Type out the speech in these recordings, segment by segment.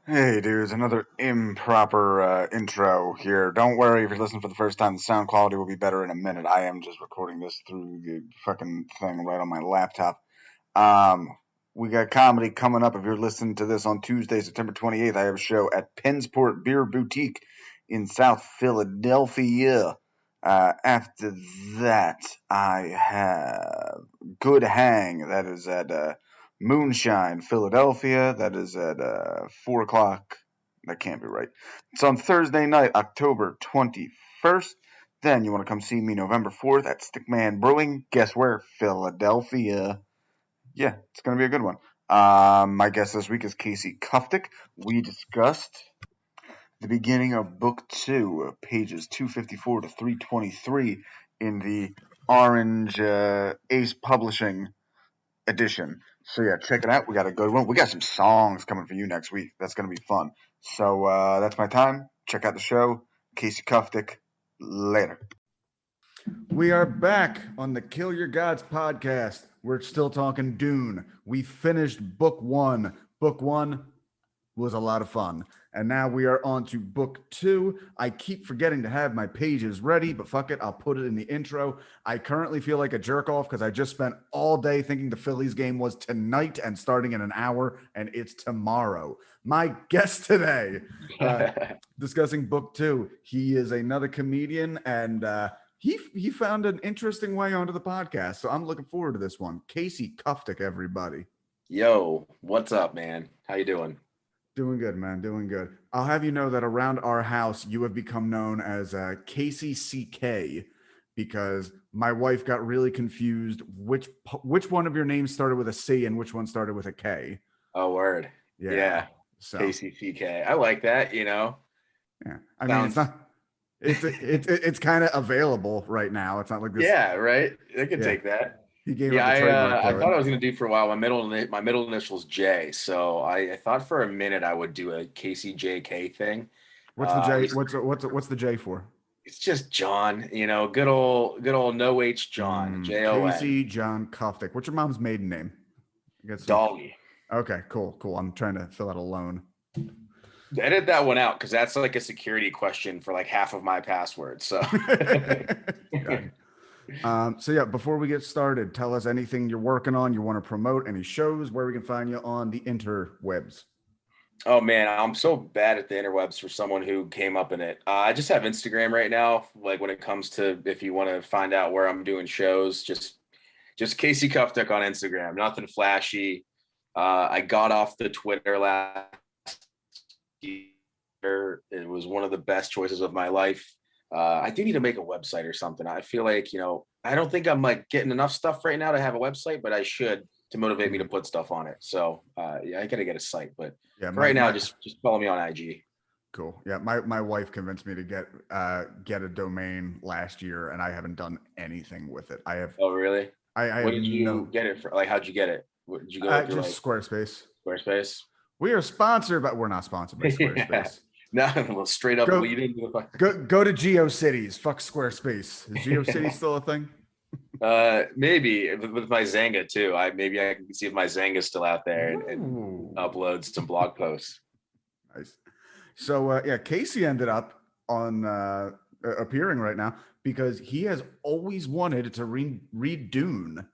Hey dudes, another improper intro here. Don't worry if you're listening for the first time, the sound quality will be better in a minute. I am just recording this through the fucking thing right on my laptop. We got comedy coming up. If you're listening to this on Tuesday, September 28th, I have a show at Pensport Beer Boutique in South Philadelphia. After that, I have Good Hang. That is at Moonshine, Philadelphia. That is at 4 o'clock. That can't be right. It's on Thursday night, October 21st. Then you want to come see me November 4th at Stickman Brewing. Guess where? Philadelphia. Yeah, it's going to be a good one. My guest this week is Casey Kuftic. We discussed the beginning of book 2, pages 254 to 323 in the Orange Ace Publishing edition. So yeah, check it out. We got a good one. We got some songs coming for you next week. That's going to be fun. So that's my time. Check out the show. Casey Kuftic. Later. We are back on the Kill Your Gods podcast. We're still talking Dune. We finished book 1. Book 1 was a lot of fun. And now we are on to book 2. I keep forgetting to have my pages ready, but fuck it, I'll put it in the intro. I currently feel like a jerk off because I just spent all day thinking the Phillies game was tonight and starting in an hour, and it's tomorrow. My guest today, discussing book 2, he is another comedian, and he found an interesting way onto the podcast. So I'm looking forward to this one. Casey Kuftic, everybody. Yo, what's up, man? How you doing? Doing good, man. Doing good. I'll have you know that around our house, you have become known as Casey CK because my wife got really confused which one of your names started with a C and which one started with a K. Oh, word. Yeah. So KCPK. I like that, Yeah. I mean, it's not. It's kind of available right now. It's not like this. Yeah, right. I can take that. He gave Yeah, up the trademark. I thought I was gonna do for a while. My middle initial's J, so I thought for a minute I would do a KCJK thing. What's the J? What's the J for? It's just John, good old no H John. Jon. Casey John Kuftic. What's your mom's maiden name? Dolly. Okay, cool. I'm trying to fill out a loan. Edit that one out because that's like a security question for like half of my passwords. So. So yeah, before we get started, tell us anything you're working on, you want to promote, any shows, where we can find you on the interwebs. Oh man, I'm so bad at the interwebs for someone who came up in it. I just have Instagram right now. Like when it comes to if you want to find out where I'm doing shows, just Casey Kuftic on Instagram. Nothing flashy. I got off the Twitter last year. It was one of the best choices of my life. I do need to make a website or something. I feel like, I don't think I'm like getting enough stuff right now to have a website, but I should to motivate me to put stuff on it. So yeah, I gotta get a site, but right now, just follow me on IG. Cool. Yeah, my wife convinced me to get a domain last year, and I haven't done anything with it. I have. Oh really? What did you get it for? Like, how'd you get it? What did you go through? Just Squarespace. Squarespace. We are sponsored, but we're not sponsored by Squarespace. Yeah. No, straight up leading. Go to GeoCities. Fuck Squarespace. Is GeoCities still a thing? Maybe with my Zanga too. Maybe I can see if my Zanga's still out there and upload some blog posts. Nice. So yeah, Casey ended up on appearing right now because he has always wanted to read Dune.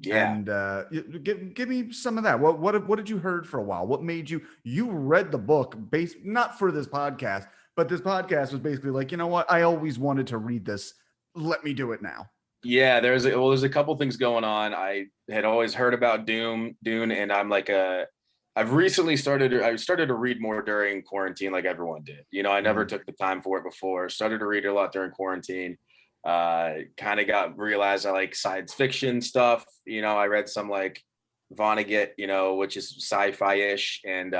Yeah. And give me some of that. What did you heard for a while? What made you read the book based not for this podcast, but this podcast was basically like, you know what? I always wanted to read this. Let me do it now. Yeah, there's a couple things going on. I had always heard about Dune, and I'm like I've recently started to read more during quarantine, like everyone did. I never took the time for it before. Started to read a lot during quarantine. Kind of realized I like science fiction stuff. I read some like Vonnegut, which is sci-fi-ish, and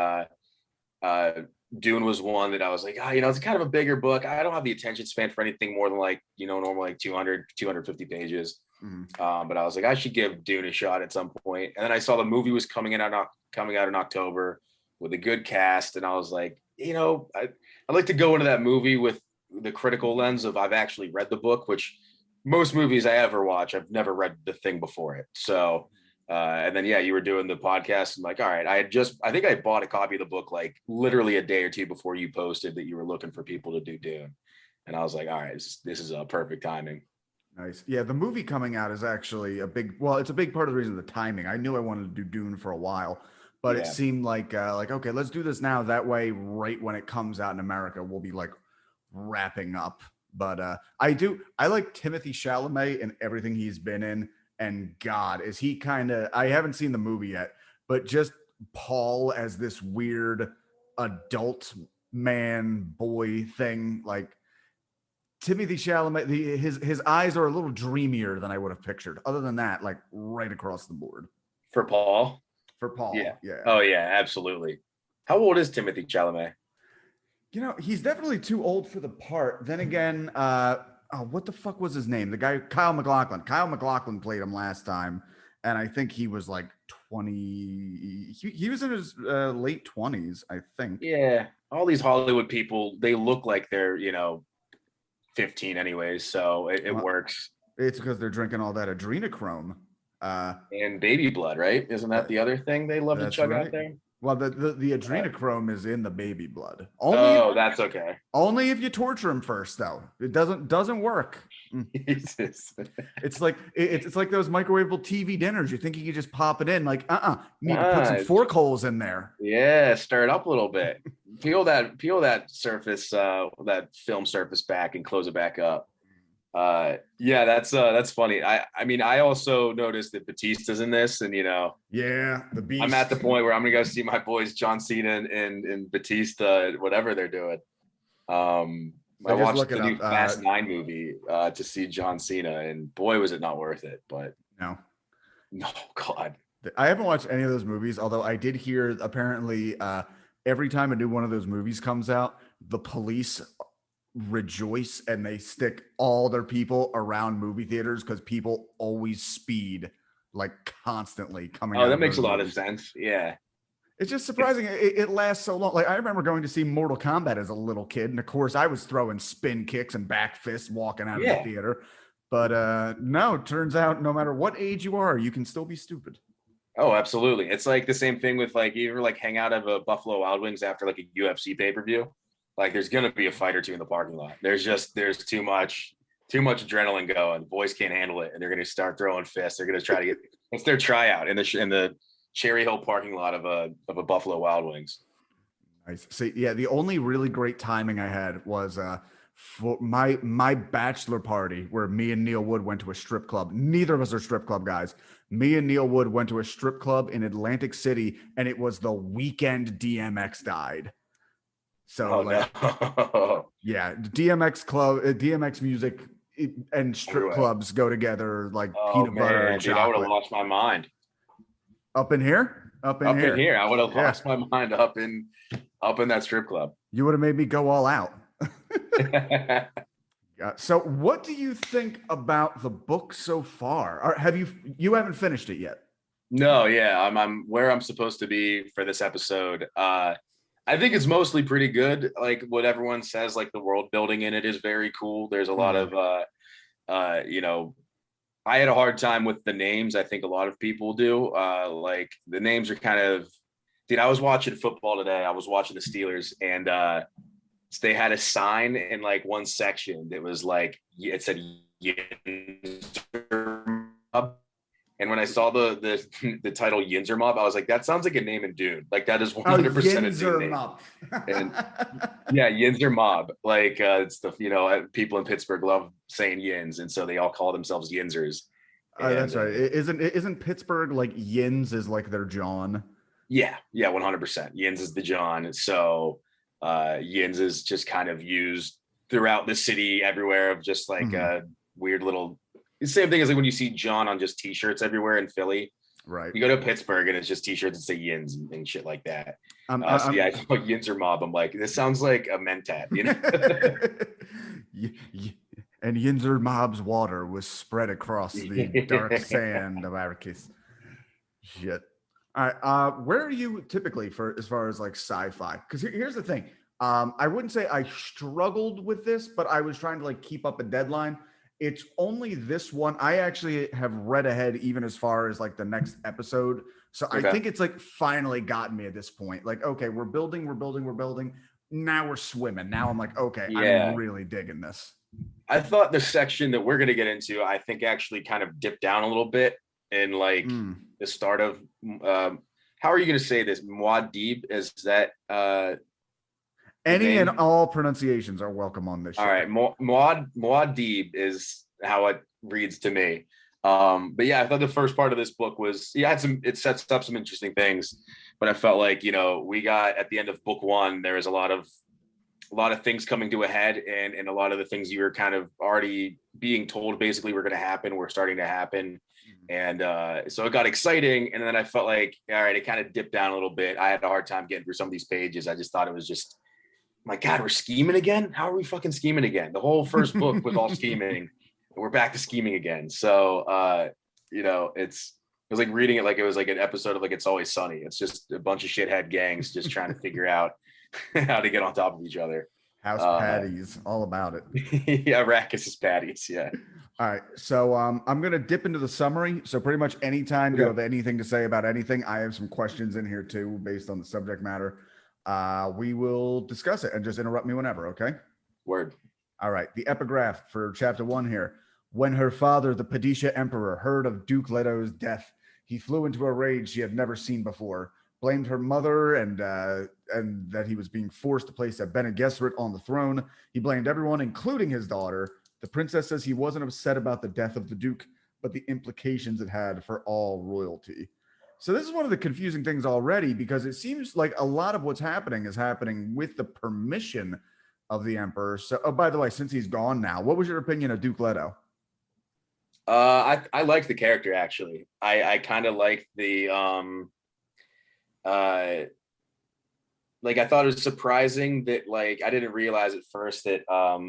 Dune was one that I was like, it's kind of a bigger book. I don't have the attention span for anything more than like, normal like 200, 250 pages. But I was like, I should give Dune a shot at some point. And then I saw the movie was coming out in October with a good cast, and I was like, I'd like to go into that movie with the critical lens of I've actually read the book, which most movies I ever watch, I've never read the thing before it. So And then you were doing the podcast. I'm like, all right, I think I bought a copy of the book like literally a day or two before you posted that you were looking for people to do Dune, and I was like, all right, this is a perfect timing. Nice. Yeah, the movie coming out is actually it's a big part of the reason, the timing. I knew I wanted to do Dune for a while, but it seemed like okay, let's do this now. That way, right when it comes out in America, we'll be like wrapping up. But I like Timothy Chalamet and everything he's been in. And God, is he I haven't seen the movie yet, but just Paul as this weird adult man boy thing, like Timothy Chalamet, his eyes are a little dreamier than I would have pictured. Other than that, like right across the board. For Paul? For Paul, yeah. Oh, yeah, absolutely. How old is Timothy Chalamet? You know, he's definitely too old for the part. Then again, what the fuck was his name? The guy, Kyle MacLachlan. Kyle MacLachlan played him last time, and I think he was like 20. He was in his late 20s, I think. Yeah, all these Hollywood people, they look like they're 15 anyways, so it works. It's because they're drinking all that adrenochrome and baby blood, right? Isn't that the other thing they love to chug out there? Well, the adrenochrome is in the baby blood. That's okay. Only if you torture him first, though. It doesn't work. Jesus. It's like those microwavable TV dinners. You think you could just pop it in? Like, you need to put some fork holes in there. Yeah, stir it up a little bit. Peel that surface, that film surface back, and close it back up. That's funny. I mean, I also noticed that Batista's in this, and the Beast. I'm at the point where I'm gonna go see my boys John Cena and Batista, whatever they're doing. I watched the new Fast 9 movie to see John Cena, and boy, was it not worth it. But no, God, I haven't watched any of those movies. Although I did hear apparently every time a new one of those movies comes out, the police rejoice and they stick all their people around movie theaters because people always speed like constantly coming out. That makes a lot of sense. Yeah, it's just surprising it lasts so long. Like I remember going to see Mortal Kombat as a little kid, and of course I was throwing spin kicks and back fists walking out of the theater. But no, it turns out no matter what age you are, you can still be stupid. Oh, absolutely. It's like the same thing with like you ever like hang out of a Buffalo Wild Wings after like a UFC pay-per-view. Like there's gonna be a fight or two in the parking lot. There's too much adrenaline going. The boys can't handle it, and they're gonna start throwing fists. They're gonna try to get it's their tryout in the Cherry Hill parking lot of a Buffalo Wild Wings. Nice. See, yeah, the only really great timing I had was for my bachelor party where me and Neil Wood went to a strip club. Neither of us are strip club guys. Me and Neil Wood went to a strip club in Atlantic City, and it was the weekend DMX died. So yeah, DMX music and strip clubs go together like peanut butter and chocolate. I would have lost my mind. Up in here? Up in here. I would have lost my mind up in that strip club. You would have made me go all out. So what do you think about the book so far? Or you haven't finished it yet? No, yeah. I'm where I'm supposed to be for this episode. I think it's mostly pretty good. Like what everyone says, like the world building in it is very cool. There's a lot of, I had a hard time with the names. I think a lot of people do. Like the names are kind of, dude, I was watching football today. I was watching the Steelers, and they had a sign in like one section that was like, it said, and when I saw the title Yinzer Mob, I was like, that sounds like a name in Dune. Like that is 100% a Dune name. Mob. And yeah, Yinzer Mob. Like it's the people in Pittsburgh love saying Yins, and so they all call themselves Yinzers. That's right. Isn't Pittsburgh like Yins is like their John? Yeah, 100%. Yins is the John, and so Yins is just kind of used throughout the city everywhere of just like a weird little. It's the same thing as like when you see John on just t-shirts everywhere in Philly. Right. You go to Pittsburgh and it's just t-shirts that say Yins and shit like that. I thought Yinzer Mob. I'm like, this sounds like a mentat, And Yinzer Mob's water was spread across the dark sand of Arrakis. Shit. All right. Where are you typically as far as like sci-fi? Because here's the thing. I wouldn't say I struggled with this, but I was trying to like keep up a deadline. It's only this one. I actually have read ahead even as far as like the next episode. So I think it's like finally gotten me at this point. Like, okay, we're building. Now we're swimming. Now I'm like, okay, I'm really digging this. I thought the section that we're going to get into, I think actually kind of dipped down a little bit in like the start of, how are you going to say this? Muad'Dib, is that, any and all pronunciations are welcome on this show. All right. Muad'Dib is how it reads to me. But yeah, I thought the first part of this book was, it sets up some interesting things, but I felt like, we got at the end of book one, there was a lot of things coming to a head, and a lot of the things you were kind of already being told basically were going to happen were starting to happen. And so it got exciting. And then I felt like, all right, it kind of dipped down a little bit. I had a hard time getting through some of these pages. I just thought it was just, my God, we're scheming again? How are we fucking scheming again? The whole first book was all scheming. We're back to scheming again. So, it was like reading it like it was like an episode of like It's Always Sunny. It's just a bunch of shithead gangs just trying to figure out how to get on top of each other. House patties, all about it. Yeah, Arrakis' patties, yeah. All right, so I'm going to dip into the summary. So pretty much anytime you have anything to say about anything, I have some questions in here too based on the subject matter. We will discuss it and just interrupt me whenever, okay? Word. All right, the epigraph for chapter 1 here. When her father, the Padisha Emperor, heard of Duke Leto's death, he flew into a rage she had never seen before, blamed her mother and that he was being forced to place a Bene Gesserit on the throne. He blamed everyone, including his daughter. The princess says he wasn't upset about the death of the Duke, but the implications it had for all royalty. So this is one of the confusing things already, because it seems like a lot of what's happening is happening with the permission of the Emperor. So, oh, by the way, since he's gone now, what was your opinion of Duke Leto? I liked the character, actually. I kind of liked the like, I thought it was surprising that, like, I didn't realize at first that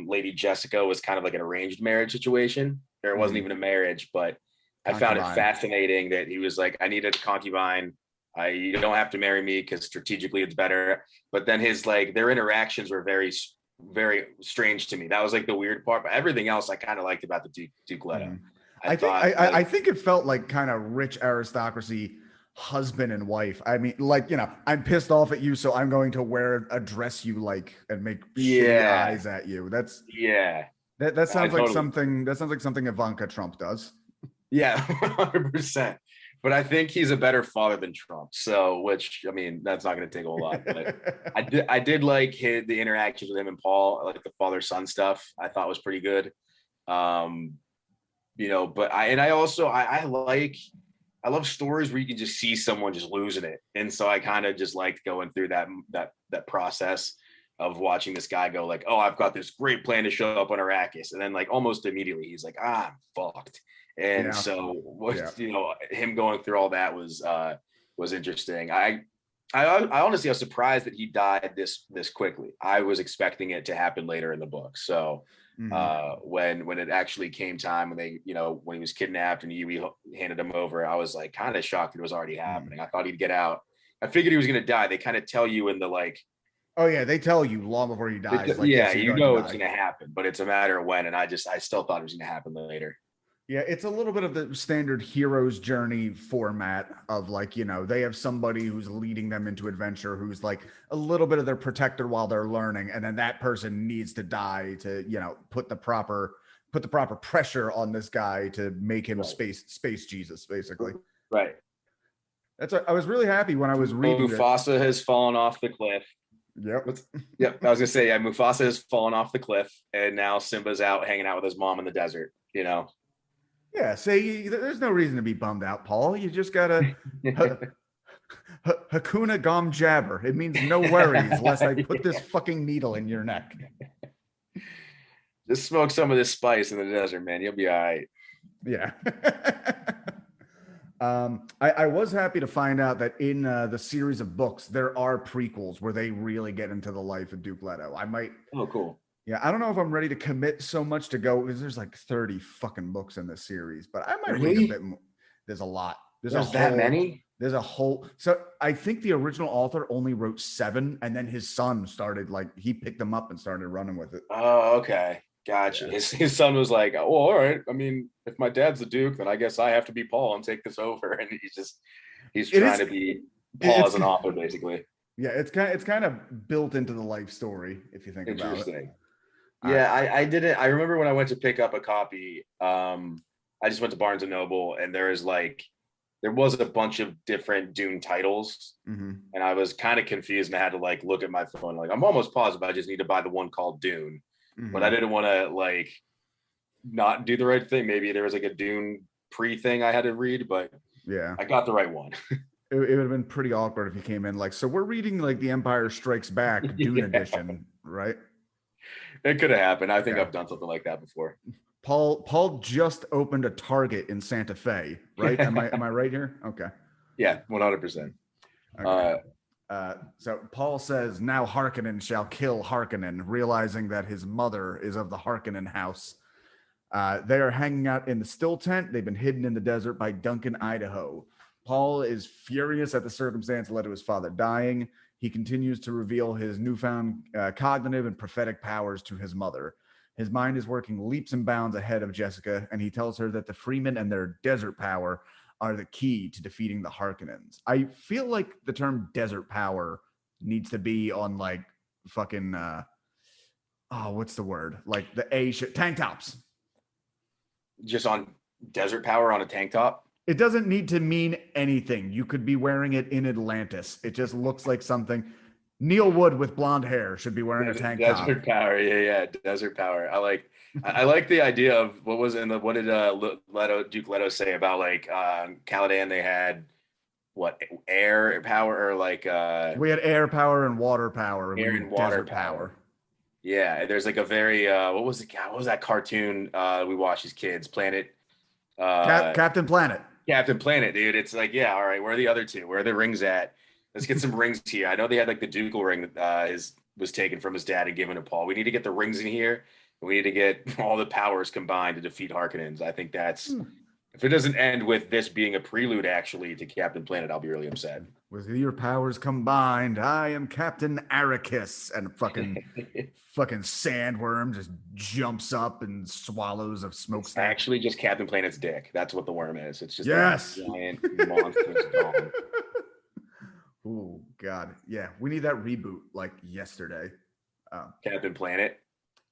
Lady Jessica was kind of like an arranged marriage situation, or it wasn't even a marriage, but I found it fascinating that he was like, I needed a concubine. You don't have to marry me because strategically it's better. But then his, like, their interactions were very, very strange to me. That was like the weird part, but everything else I kind of liked about the Duke Leto. I think it felt like kind of rich aristocracy, husband and wife. I mean, like, I'm pissed off at you, so I'm going to wear a dress you like and make shitty eyes at you. That sounds like something. That sounds like something Ivanka Trump does. Yeah, 100%. But I think he's a better father than Trump. So, which, I mean, that's not going to take a whole lot. But I did like the interactions with him and Paul, like the father-son stuff. I thought was pretty good. But I love stories where you can just see someone just losing it. And so I kind of just liked going through that process of watching this guy go like, oh, I've got this great plan to show up on Arrakis. And then like almost immediately he's like, I'm fucked. And him going through all that was interesting. I honestly, I was surprised that he died this quickly. I was expecting it to happen later in the book. So when it actually came time, when they, when he was kidnapped and Yui handed him over, I was like kind of shocked that it was already happening. I thought he'd get out. I figured he was going to die. They kind of tell you in the like, oh yeah, they tell you long before he dies. Like, yeah, it's going to happen, but it's a matter of when. And I still thought it was going to happen later. Yeah, it's a little bit of the standard hero's journey format of like, they have somebody who's leading them into adventure, who's like a little bit of their protector while they're learning. And then that person needs to die to, put the proper pressure on this guy to make him space Jesus, basically. Right. I was really happy when I was reading Mufasa has fallen off the cliff. Yep. Yep. I was gonna say, Mufasa has fallen off the cliff, and now Simba's out hanging out with his mom in the desert. Yeah. There's no reason to be bummed out, Paul. You just gotta Hakuna Gom Jabber. It means no worries, lest I put this fucking needle in your neck. Just smoke some of this spice in the desert, man. You'll be all right. Yeah. I was happy to find out that in the series of books, there are prequels where they really get into the life of Duke Leto. Oh, cool. Yeah, I don't know if I'm ready to commit so much to go, because there's like 30 fucking books in this series, but I might read a bit more. There's a lot. There's that many? There's a whole. So I think the original author only wrote 7, and then his son started, like, he picked them up and started running with it. Oh, okay. Gotcha. Yeah. His son was like, "Oh, all right. I mean, if my dad's the Duke, then I guess I have to be Paul and take this over." And he's It trying is. to be Paul It's as an author, basically. yeah. It's kind of built into the life story if you think about it. Interesting. Uh, Yeah, I didn't. I remember when I went to pick up a copy. I just went to Barnes and Noble, and there was a bunch of different Dune titles, mhm. and I was kind of confused, and I had to like look at my phone. Like, I'm almost positive I just need to buy the one called Dune, but I didn't want to like not do the right thing. Maybe there was like a Dune pre thing I had to read, but Yeah. I got the right one. It would have been pretty awkward if you came in like, so we're reading like The Empire Strikes Back Dune Yeah, edition, right? it could have happened. I think Yeah. I've done something like that before. Paul just opened a Target in Santa Fe, right? Am I right here? Okay. Yeah, 100%. Okay. So Paul says, now Harkonnen shall kill Harkonnen, realizing that his mother is of the Harkonnen house. They are hanging out in the still tent. They've been hidden in the desert by Duncan, Idaho. Paul is furious at the circumstance that led to his father dying. He continues to reveal his newfound cognitive and prophetic powers to his mother. His mind is working leaps and bounds ahead of Jessica, and he tells her that the Fremen and their desert power are the key to defeating the Harkonnens. I feel like the term desert power needs to be on like fucking what's the word? Like the tank tops. Just on desert power on a tank top. It doesn't need to mean anything. You could be wearing it in Atlantis. It just looks like something. Neil Wood with blonde hair should be wearing a tank top. Desert power, yeah, desert power. I like the idea of what did Duke Leto say about like Caladan? They had what, air power, or like we had air power and water power. Air and water power. Yeah, there's like a very what was that cartoon we watched as kids? Planet. Captain Planet. Captain Planet, dude. It's like, yeah, all right. Where are the other two? Where are the rings at? Let's get some rings here. I know they had like the ducal ring that was taken from his dad and given to Paul. We need to get the rings in here. We need to get all the powers combined to defeat Harkonnens. I think that's if it doesn't end with this being a prelude actually to Captain Planet, I'll be really upset. With your powers combined, I am Captain Arrakis, and fucking sandworm just jumps up and swallows a smokestack. Actually, just Captain Planet's dick. That's what the worm is. It's just yes, a giant monstrous dog. Oh God, yeah, we need that reboot like yesterday. Captain Planet.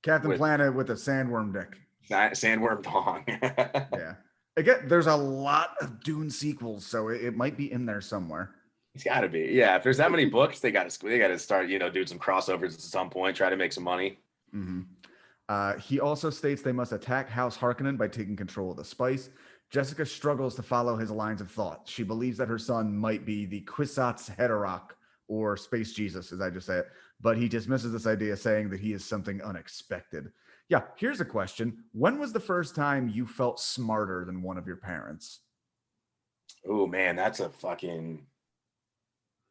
Captain Planet with a sandworm dick. Sandworm dong. Yeah. Again, there's a lot of Dune sequels, so it might be in there somewhere. It's got to be. Yeah, if there's that many books, they got to start, doing some crossovers at some point, try to make some money. Mm-hmm. He also states they must attack House Harkonnen by taking control of the spice. Jessica struggles to follow his lines of thought. She believes that her son might be the Kwisatz Haderach, or Space Jesus, as I just said, but he dismisses this idea, saying that he is something unexpected. Yeah, here's a question. When was the first time you felt smarter than one of your parents? Oh, man, that's a fucking...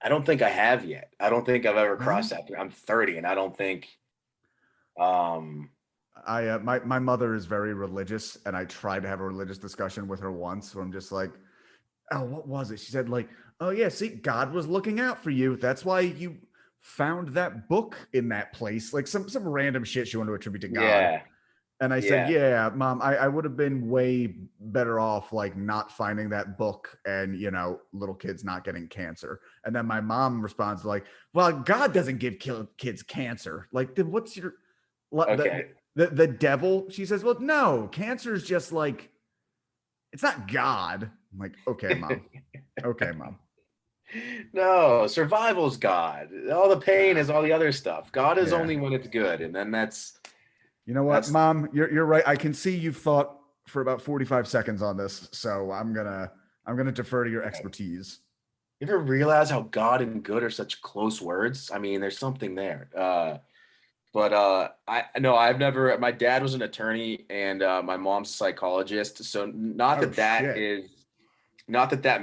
I don't think I have yet. I don't think I've ever crossed that. I'm 30, and I don't think... My mother is very religious, and I tried to have a religious discussion with her once, where I'm just like, oh, what was it? She said, like, oh, yeah, see, God was looking out for you. That's why you found that book in that place. Like some random shit she wanted to attribute to God. Yeah. And I said, yeah, Mom, I would have been way better off like not finding that book and, little kids not getting cancer. And then my mom responds like, well, God doesn't give kids cancer. Like, then what's your... Okay. The devil? She says, well, no, cancer is just like, it's not God. I'm like, okay, Mom. Okay, Mom. No, survival's God. All the pain is all the other stuff. God is only when it's good. And then that's... You know what, Mom? You're right. I can see you've thought for about 45 seconds on this, so I'm gonna defer to your expertise. You ever realize how God and good are such close words? I mean, there's something there. I've never. My dad was an attorney, and my mom's a psychologist. So not that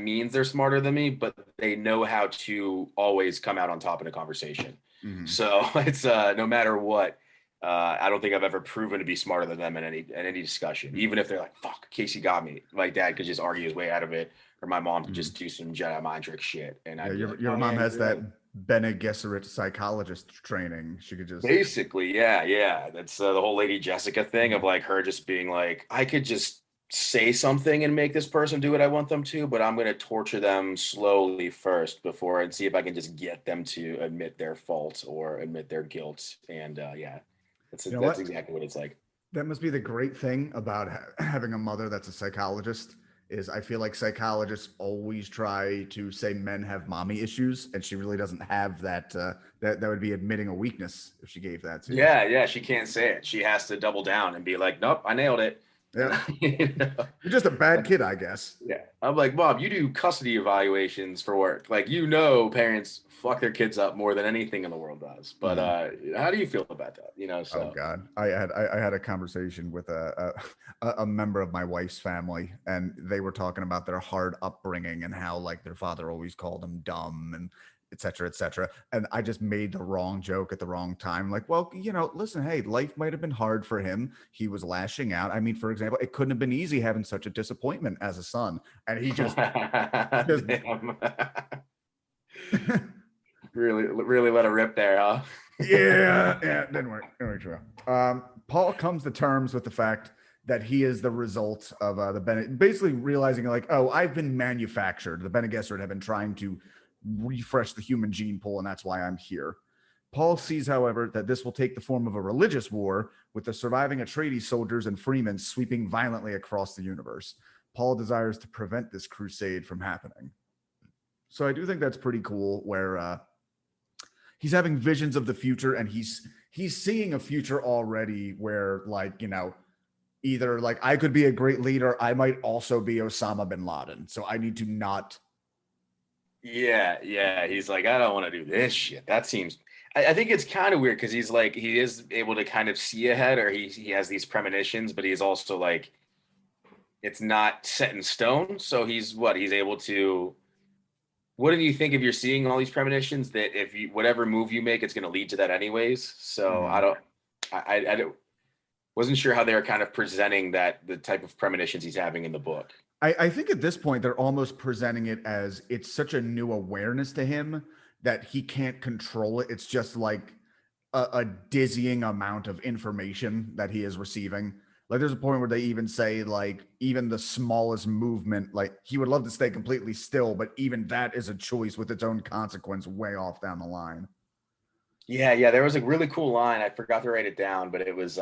means they're smarter than me, but they know how to always come out on top in a conversation. Mm-hmm. So it's no matter what. I don't think I've ever proven to be smarter than them in any discussion, even if they're like, fuck, Casey got me. My dad could just argue his way out of it, or my mom could just do some Jedi mind trick shit. And your mom has that Bene Gesserit psychologist training. She could just basically, yeah. That's the whole Lady Jessica thing of like her just being like, I could just say something and make this person do what I want them to, but I'm going to torture them slowly first before and see if I can just get them to admit their fault or admit their guilt. And yeah, that's what? exactly what it's like. That must be the great thing about having a mother that's a psychologist is I feel like psychologists always try to say men have mommy issues, and she really doesn't have that. That would be admitting a weakness if she gave that to you. Yeah, she can't say it. She has to double down and be like, nope, I nailed it. Yeah, You know? you're just a bad kid, I guess. Yeah. I'm like, Bob, you do custody evaluations for work. Like, parents fuck their kids up more than anything in the world does. But how do you feel about that? Oh God, I had a conversation with a member of my wife's family, and they were talking about their hard upbringing and how like their father always called them dumb and et cetera, et cetera. And I just made the wrong joke at the wrong time. Like, well, listen, hey, life might have been hard for him. He was lashing out. I mean, for example, it couldn't have been easy having such a disappointment as a son. And he just really let it rip there, huh? yeah, didn't work true. Paul comes to terms with the fact that he is the result of basically realizing like, oh, I've been manufactured. The Bene Gesserit have been trying to refresh the human gene pool, and that's why I'm here. Paul sees, however, that this will take the form of a religious war with the surviving Atreides soldiers and Fremen sweeping violently across the universe. Paul desires to prevent this crusade from happening. So I do think that's pretty cool where he's having visions of the future, and he's seeing a future already where like, either like I could be a great leader, I might also be Osama bin Laden. So I need to not. Yeah. He's like, I don't want to do this shit. That seems. I think it's kind of weird because he's like, he is able to kind of see ahead, or he has these premonitions, but he's also like, it's not set in stone. So he's able to. What do you think if you're seeing all these premonitions that if you whatever move you make, it's going to lead to that anyways? So I wasn't sure how they were kind of presenting the type of premonitions he's having in the book. I think at this point, they're almost presenting it as it's such a new awareness to him that he can't control it. It's just like a dizzying amount of information that he is receiving. Like there's a point where they even say like even the smallest movement, like he would love to stay completely still, but even that is a choice with its own consequence way off down the line. Yeah. There was a really cool line. I forgot to write it down, but it was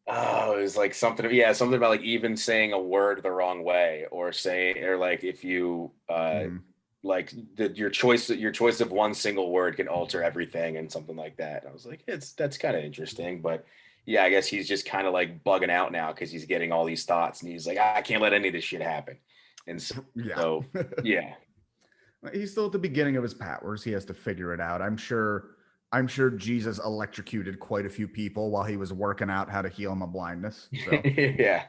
it was like something about like even saying a word the wrong way or like if you like your choice of one single word can alter everything and something like that. And I was like, that's kind of interesting, but yeah, I guess he's just kind of like bugging out now because he's getting all these thoughts and he's like, I can't let any of this shit happen. And so yeah. He's still at the beginning of his powers. He has to figure it out. I'm sure Jesus electrocuted quite a few people while he was working out how to heal my blindness. So. Yeah.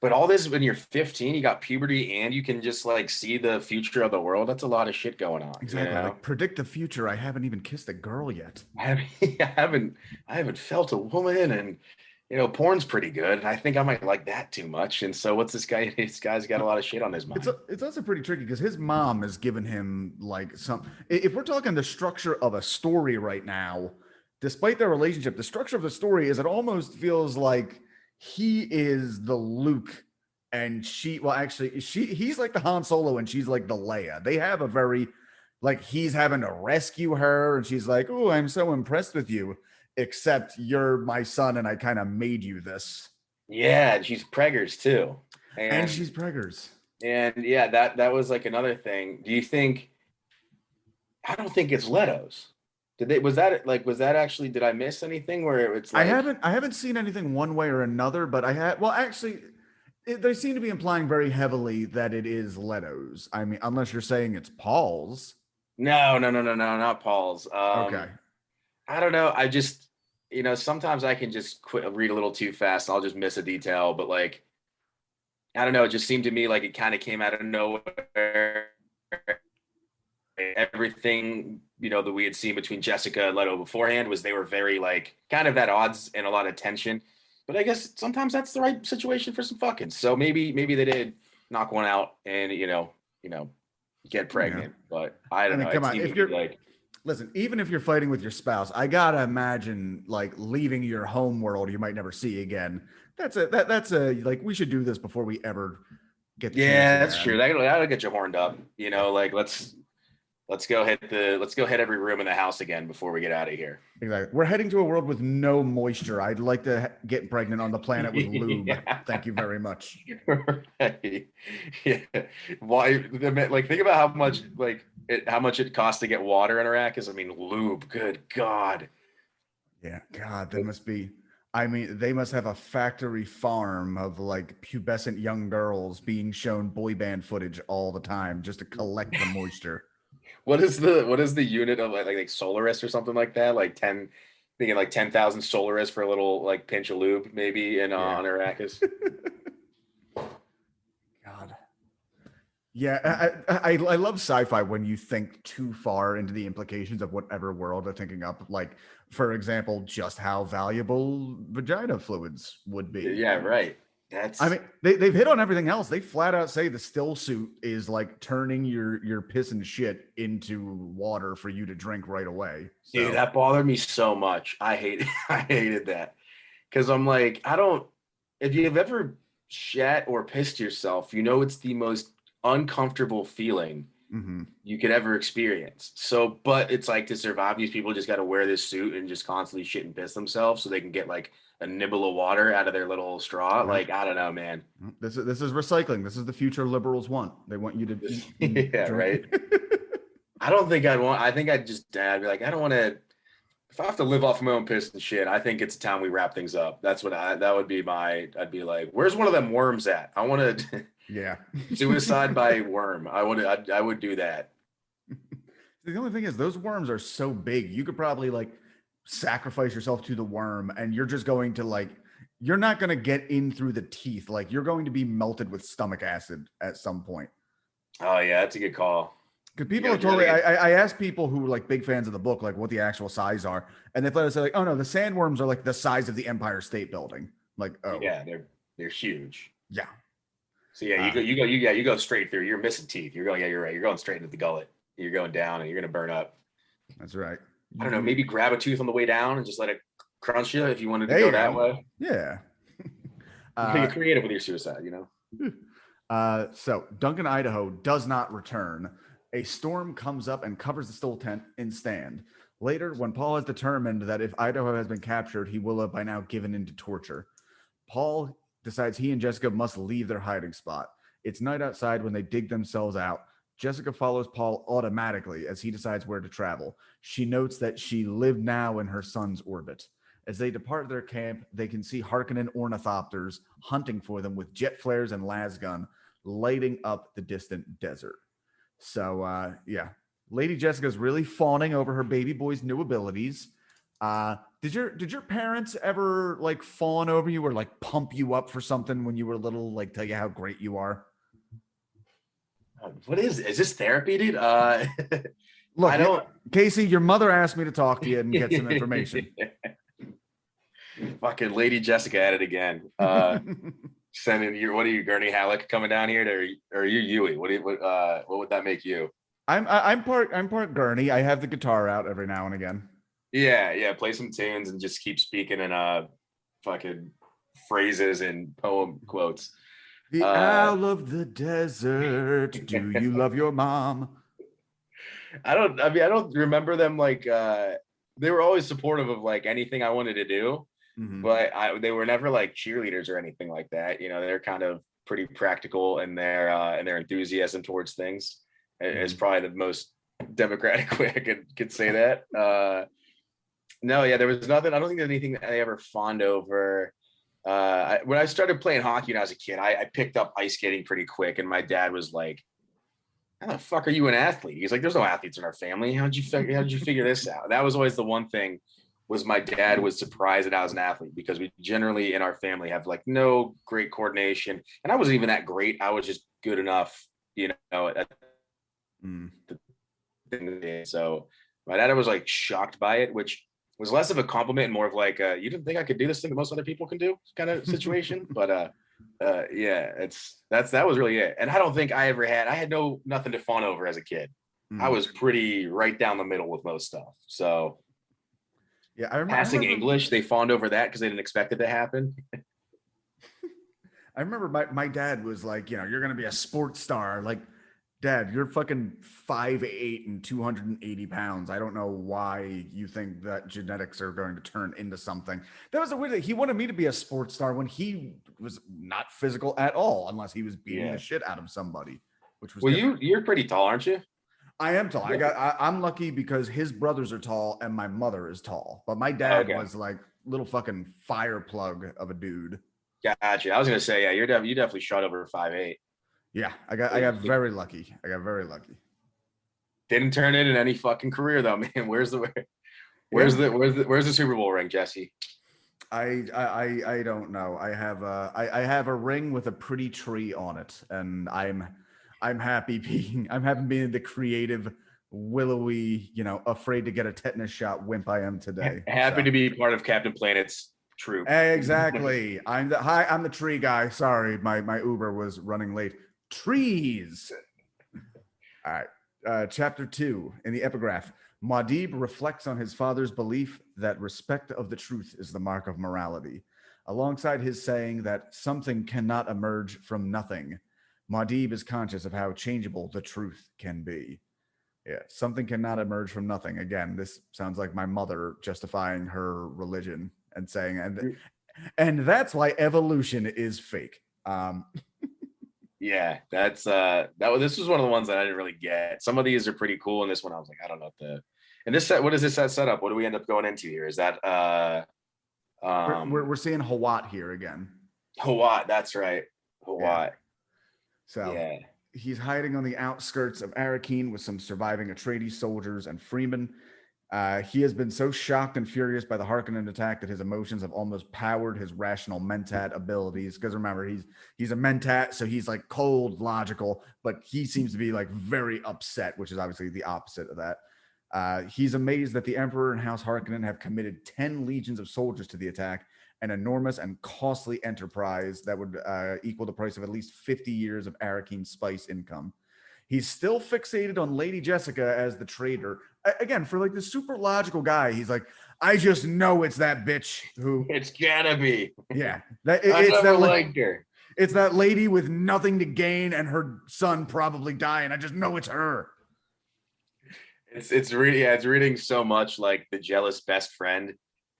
But all this when you're 15, you got puberty and you can just like see the future of the world. That's a lot of shit going on. Exactly. Like predict the future. I haven't even kissed a girl yet. I haven't felt a woman, and porn's pretty good. And I think I might like that too much. And so what's this guy? This guy's got a lot of shit on his mind. It's also pretty tricky because his mom has given him like if we're talking the structure of a story right now, despite their relationship, the structure of the story is it almost feels like he is the Luke and he's like the Han Solo and she's like the Leia. They have a very like he's having to rescue her and she's like, oh, I'm so impressed with you. Except you're my son and I kind of made you this. Yeah, and she's preggers too. And she's preggers. And yeah, that was like another thing. Do you think I don't think it's Leto's. Was that actually did I miss anything where it's like I haven't seen anything one way or another, but they seem to be implying very heavily that it is Leto's. I mean, unless you're saying it's Paul's. No, not Paul's. Okay. I don't know. I just, sometimes I can just read a little too fast and I'll just miss a detail. But like, I don't know. It just seemed to me like it kind of came out of nowhere. Everything, that we had seen between Jessica and Leto beforehand was they were very like kind of at odds and a lot of tension. But I guess sometimes that's the right situation for some fucking. So maybe they did knock one out and, get pregnant. But I don't know. Come on, if you're like, listen, even if you're fighting with your spouse, I gotta imagine like leaving your home world you might never see again. That's a like we should do this before we ever get the chance. Yeah, that's true. That'll get you horned up. You know, like let's go hit every room in the house again before we get out of here. Exactly. We're heading to a world with no moisture. I'd like to get pregnant on the planet with lube. Yeah. Thank you very much. Right. Yeah. Why? Like, think about how much it costs to get water in Arrakis. I mean, lube. Good God. Yeah. God, that must be. I mean, they must have a factory farm of like pubescent young girls being shown boy band footage all the time just to collect the moisture. What is the unit of like Solaris or something like that? Like 10,000 Solaris for a little like pinch of lube maybe on Arrakis. God. Yeah, I love sci-fi when you think too far into the implications of whatever world they're thinking up. Like, for example, just how valuable vagina fluids would be. Yeah, right. I mean, they've hit on everything else. They flat out say the still suit is like turning your piss and shit into water for you to drink right away. So. Dude, that bothered me so much. I hated that. Because I'm like, if you've ever shat or pissed yourself, you know it's the most uncomfortable feeling you could ever experience. So, but it's like to survive, these people just got to wear this suit and just constantly shit and piss themselves so they can get like a nibble of water out of their little straw. Like, I don't know, man. This is recycling. This is the future liberals want. They want you to yeah, right. I don't think I think I'd be like, I don't want to, if I have to live off my own piss and shit, I think it's time we wrap things up. That's what I'd be like, where's one of them worms at? I want to yeah. Suicide by worm. I would do that. The only thing is those worms are so big. You could probably like sacrifice yourself to the worm and you're just going to like, you're not going to get in through the teeth. Like you're going to be melted with stomach acid at some point. Oh yeah, that's a good call. Because people have totally, I asked people who are like big fans of the book, like what the actual size are. And they thought to say like, oh no, the sandworms are like the size of the Empire State Building. Like, oh yeah, they're huge. Yeah. So yeah, you go straight through. You're missing teeth. You're going, yeah, you're right. You're going straight into the gullet. You're going down and you're going to burn up. That's right. I don't know, maybe grab a tooth on the way down and just let it crunch you if you wanted to go that way. Yeah. Get creative with your suicide, you know? So Duncan, Idaho does not return. A storm comes up and covers the Stoll tent in stand. Later, when Paul has determined that if Idaho has been captured, he will have by now given in to torture. Paul decides he and Jessica must leave their hiding spot. It's night outside when they dig themselves out. Jessica follows Paul automatically as he decides where to travel. She notes that she lived now in her son's orbit. As they depart their camp, they can see Harkonnen ornithopters hunting for them with jet flares and lasgun, lighting up the distant desert. So, yeah, Lady Jessica's really fawning over her baby boy's new abilities. Did your parents ever like fawn over you or like pump you up for something when you were little, like tell you how great you are? What is this therapy, dude? Look, I don't. Casey, your mother asked me to talk to you and get some information. Fucking Lady Jessica at it again. Sending you. What are you, Gurney Halleck, coming down here to, or are you Yui? What would that make you? I'm part Gurney. I have the guitar out every now and again. Yeah. Play some tunes and just keep speaking in fucking phrases and poem quotes. The owl of the desert. Do you love your mom? I don't remember them like they were always supportive of like anything I wanted to do, but they were never like cheerleaders or anything like that. You know, they're kind of pretty practical in their enthusiasm towards things. It's probably the most democratic way I could say that. No, yeah, there was nothing. I don't think there's anything that I ever fawned over. When I started playing hockey when I was a kid, I picked up ice skating pretty quick, and my dad was like, "How the fuck are you an athlete?" He's like, "There's no athletes in our family. How'd you figure this out?" That was always the one thing, was my dad was surprised that I was an athlete, because we generally in our family have like no great coordination, and I wasn't even that great. I was just good enough, you know. So my dad was like shocked by it, which was less of a compliment and more of like, you didn't think I could do this thing that most other people can do kind of situation. But Yeah, that was really it. And I don't think I had nothing to fawn over as a kid. I was pretty right down the middle with most stuff. So yeah, passing English, they fawned over that because they didn't expect it to happen. I remember my dad was like, you're going to be a sports star. Like, Dad, you're fucking 5'8" and 280 pounds. I don't know why you think that genetics are going to turn into something. That was a weird thing. He wanted me to be a sports star when he was not physical at all, unless he was beating the shit out of somebody, which was you're pretty tall, aren't you? I am tall. I'm lucky because his brothers are tall and my mother is tall. But my dad was like little fucking fire plug of a dude. Gotcha. I was gonna say, yeah, you definitely shot over 5'8". Yeah, I got very lucky. Didn't turn it in any fucking career though, man. Where's the Super Bowl ring, Jesse? I don't know. I have a ring with a pretty tree on it, and I'm happy being the creative, willowy, afraid to get a tetanus shot wimp I am today. Happy to be part of Captain Planet's troop. Exactly. I'm the tree guy. Sorry, my Uber was running late. Trees. All right. Chapter 2 in the epigraph. Muad'Dib reflects on his father's belief that respect of the truth is the mark of morality, alongside his saying that something cannot emerge from nothing. Muad'Dib is conscious of how changeable the truth can be. Yeah, something cannot emerge from nothing. Again, this sounds like my mother justifying her religion and saying, and that's why evolution is fake. Yeah, this was one of the ones that I didn't really get. Some of these are pretty cool, and this one I was like, I don't know what the. And this set, what is this set up? What do we end up going into here? Is that we're seeing Hawat here again. Hawat, that's right. Hawat. Yeah. So he's hiding on the outskirts of Arakeen with some surviving Atreides soldiers and Fremen. He has been so shocked and furious by the Harkonnen attack that his emotions have almost powered his rational mentat abilities. Because remember, he's a mentat, so he's like cold, logical, but he seems to be like very upset, which is obviously the opposite of that. He's amazed that the Emperor and House Harkonnen have committed 10 legions of soldiers to the attack, an enormous and costly enterprise that would equal the price of at least 50 years of Arakeen spice income. He's still fixated on Lady Jessica as the traitor. Again, for like the super logical guy, he's like, I just know it's that bitch who. It's gotta be. Yeah. I never liked her. It's that lady with nothing to gain and her son probably dying. I just know it's her. It's reading so much like the jealous best friend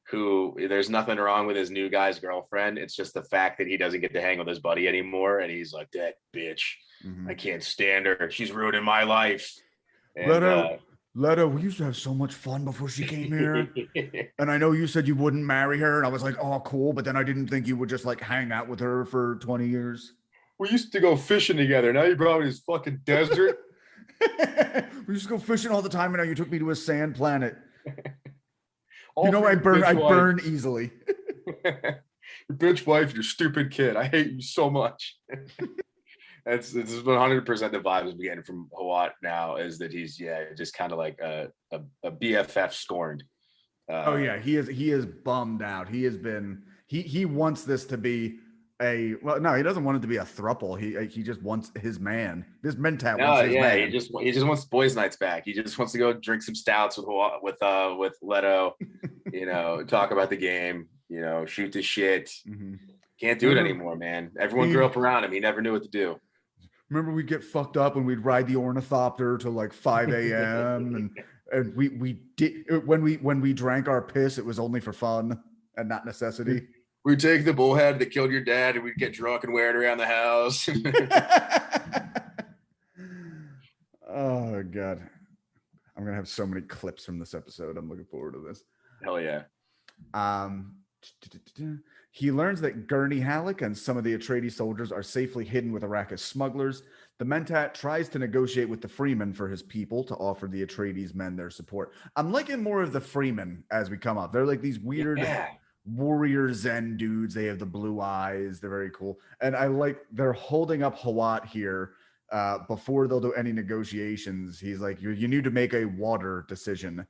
who there's nothing wrong with his new guy's girlfriend. It's just the fact that he doesn't get to hang with his buddy anymore. And he's like, that bitch. I can't stand her. She's ruining my life. And, Leto, we used to have so much fun before she came here. And I know you said you wouldn't marry her. And I was like, oh, cool. But then I didn't think you would just like hang out with her for 20 years. We used to go fishing together. Now you brought me to this fucking desert. We used to go fishing all the time. And now you took me to a sand planet. I burn easily. Your bitch wife, your stupid kid. I hate you so much. This is 100% the vibe I'm getting from Hawat now, is that he's just kind of like a BFF scorned. He is bummed out. He wants this to be he doesn't want it to be a throuple. He just wants his man. This mentat wants his man. He just wants boys' nights back. He just wants to go drink some stouts with Leto, talk about the game, shoot the shit. Can't do it anymore, man. Everyone grew up around him. He never knew what to do. Remember, we'd get fucked up and we'd ride the ornithopter till like 5 a.m. and we did when we drank our piss, it was only for fun and not necessity. We'd take the bullhead that killed your dad and we'd get drunk and wear it around the house. Oh God. I'm gonna have so many clips from this episode. I'm looking forward to this. Hell yeah. He learns that Gurney Halleck and some of the Atreides soldiers are safely hidden with Arrakis smugglers. The mentat tries to negotiate with the Fremen for his people to offer the Atreides men their support. I'm liking more of the Fremen as we come up. They're like these weird warrior Zen dudes. They have the blue eyes. They're very cool. And they're holding up Hawat here before they'll do any negotiations. He's like, you need to make a water decision,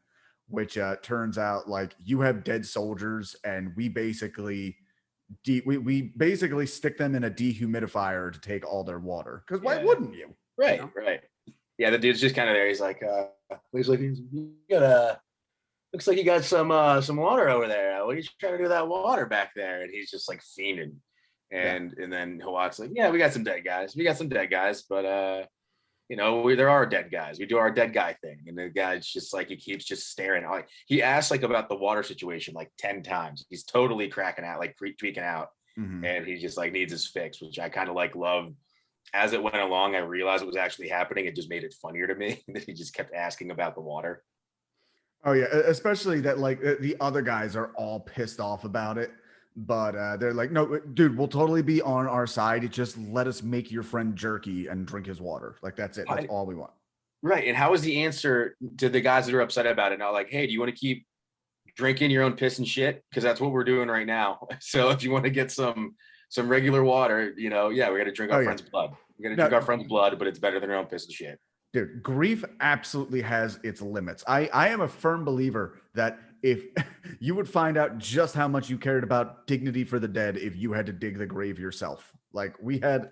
which turns out like you have dead soldiers and we basically we basically stick them in a dehumidifier to take all their water. Because why Yeah. wouldn't you? Right, You know? right. Yeah, the dude's just kind of there. He's like, you got looks like you got some water over there. What are you trying to do with that water back there? And he's just like fiending. And then Hawat's like, yeah, we got some dead guys. But there are dead guys. We do our dead guy thing. And the guy's just like, he keeps just staring. Like he asks like about the water situation like 10 times. He's totally cracking out, like tweaking out. Mm-hmm. And he just like needs his fix, which I kind of like loved. As it went along, I realized what was actually happening. It just made it funnier to me that he just kept asking about the water. Oh yeah, especially that like the other guys are all pissed off about it, but they're like, no, dude, we'll totally be on our side. Just let us make your friend jerky and drink his water. Like that's it. That's all we want. Right. And how is the answer to the guys that are upset about it now? Like, hey, do you want to keep drinking your own piss and shit? Because that's what we're doing right now. So if you want to get some regular water, we got to drink our friend's blood. We got to drink our friend's blood, but it's better than our own piss and shit. Dude, grief absolutely has its limits. I am a firm believer that if you would find out just how much you cared about dignity for the dead if you had to dig the grave yourself. Like we had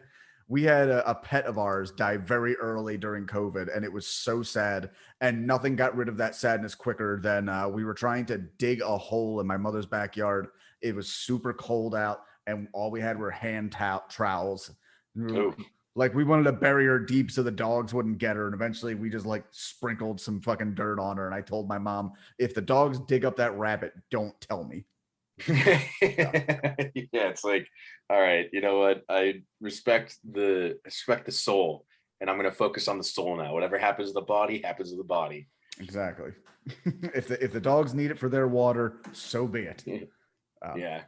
a pet of ours die very early during COVID, and it was so sad. And nothing got rid of that sadness quicker than we were trying to dig a hole in my mother's backyard. It was super cold out, and all we had were hand trowels. Ooh. Like we wanted to bury her deep so the dogs wouldn't get her. And eventually we just like sprinkled some fucking dirt on her. And I told my mom, if the dogs dig up that rabbit, don't tell me. Yeah, it's like, all right, you know what? I respect the soul, and I'm going to focus on the soul now. Whatever happens to the body happens to the body. Exactly. If the dogs need it for their water, so be it. Yeah.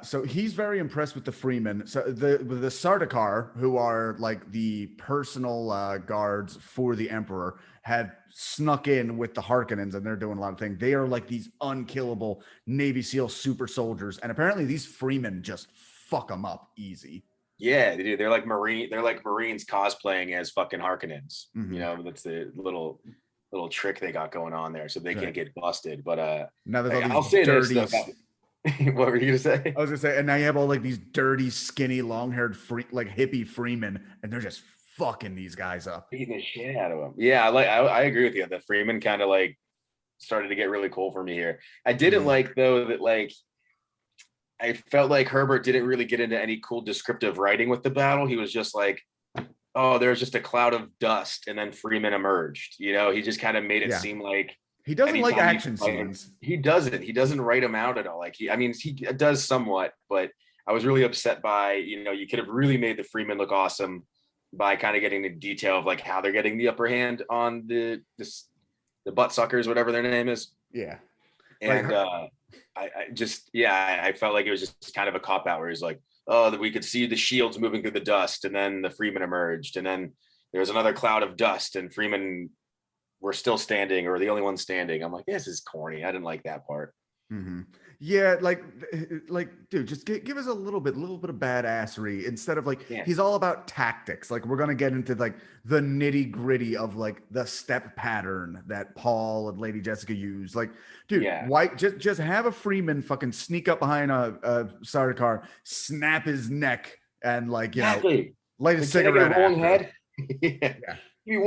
So he's very impressed with the Fremen. So the Sardaukar, who are like the personal guards for the Emperor, have snuck in with the Harkonnens, and they're doing a lot of things. They are like these unkillable Navy SEAL super soldiers, and apparently these Fremen just fuck them up easy. Yeah, they do. They're like Marines cosplaying as fucking Harkonnens. Mm-hmm. That's the little trick they got going on there, so they can't get busted. But now there's all I'll say dirty. This though. What were you gonna say? I was gonna say, and now you have all like these dirty, skinny, long-haired, hippie Freemen, and they're just fucking these guys up, beating the shit out of them. Yeah, I agree with you. The Freeman kind of like started to get really cool for me here. I didn't like though that like I felt like Herbert didn't really get into any cool descriptive writing with the battle. He was just like, oh, there's just a cloud of dust, and then Freeman emerged. He just kind of made it seem like. He doesn't like action scenes. He doesn't write them out at all. Like he does somewhat, but I was really upset by, you could have really made the Freeman look awesome by kind of getting the detail of like how they're getting the upper hand on the butt suckers, whatever their name is. Yeah. And I felt like it was just kind of a cop out where he's like, oh, that we could see the shields moving through the dust, and then the Freeman emerged, and then there was another cloud of dust, and Freeman we're still standing, or the only one standing. I'm like, this is corny. I didn't like that part. Mm-hmm. Yeah, like, dude, just give us a little bit of badassery instead of like he's all about tactics. Like we're gonna get into like the nitty gritty of like the step pattern that Paul and Lady Jessica use. Like, dude, why just have a Freeman fucking sneak up behind a Sardaukar, snap his neck, and like light a cigarette. Rolling head. Yeah. Give me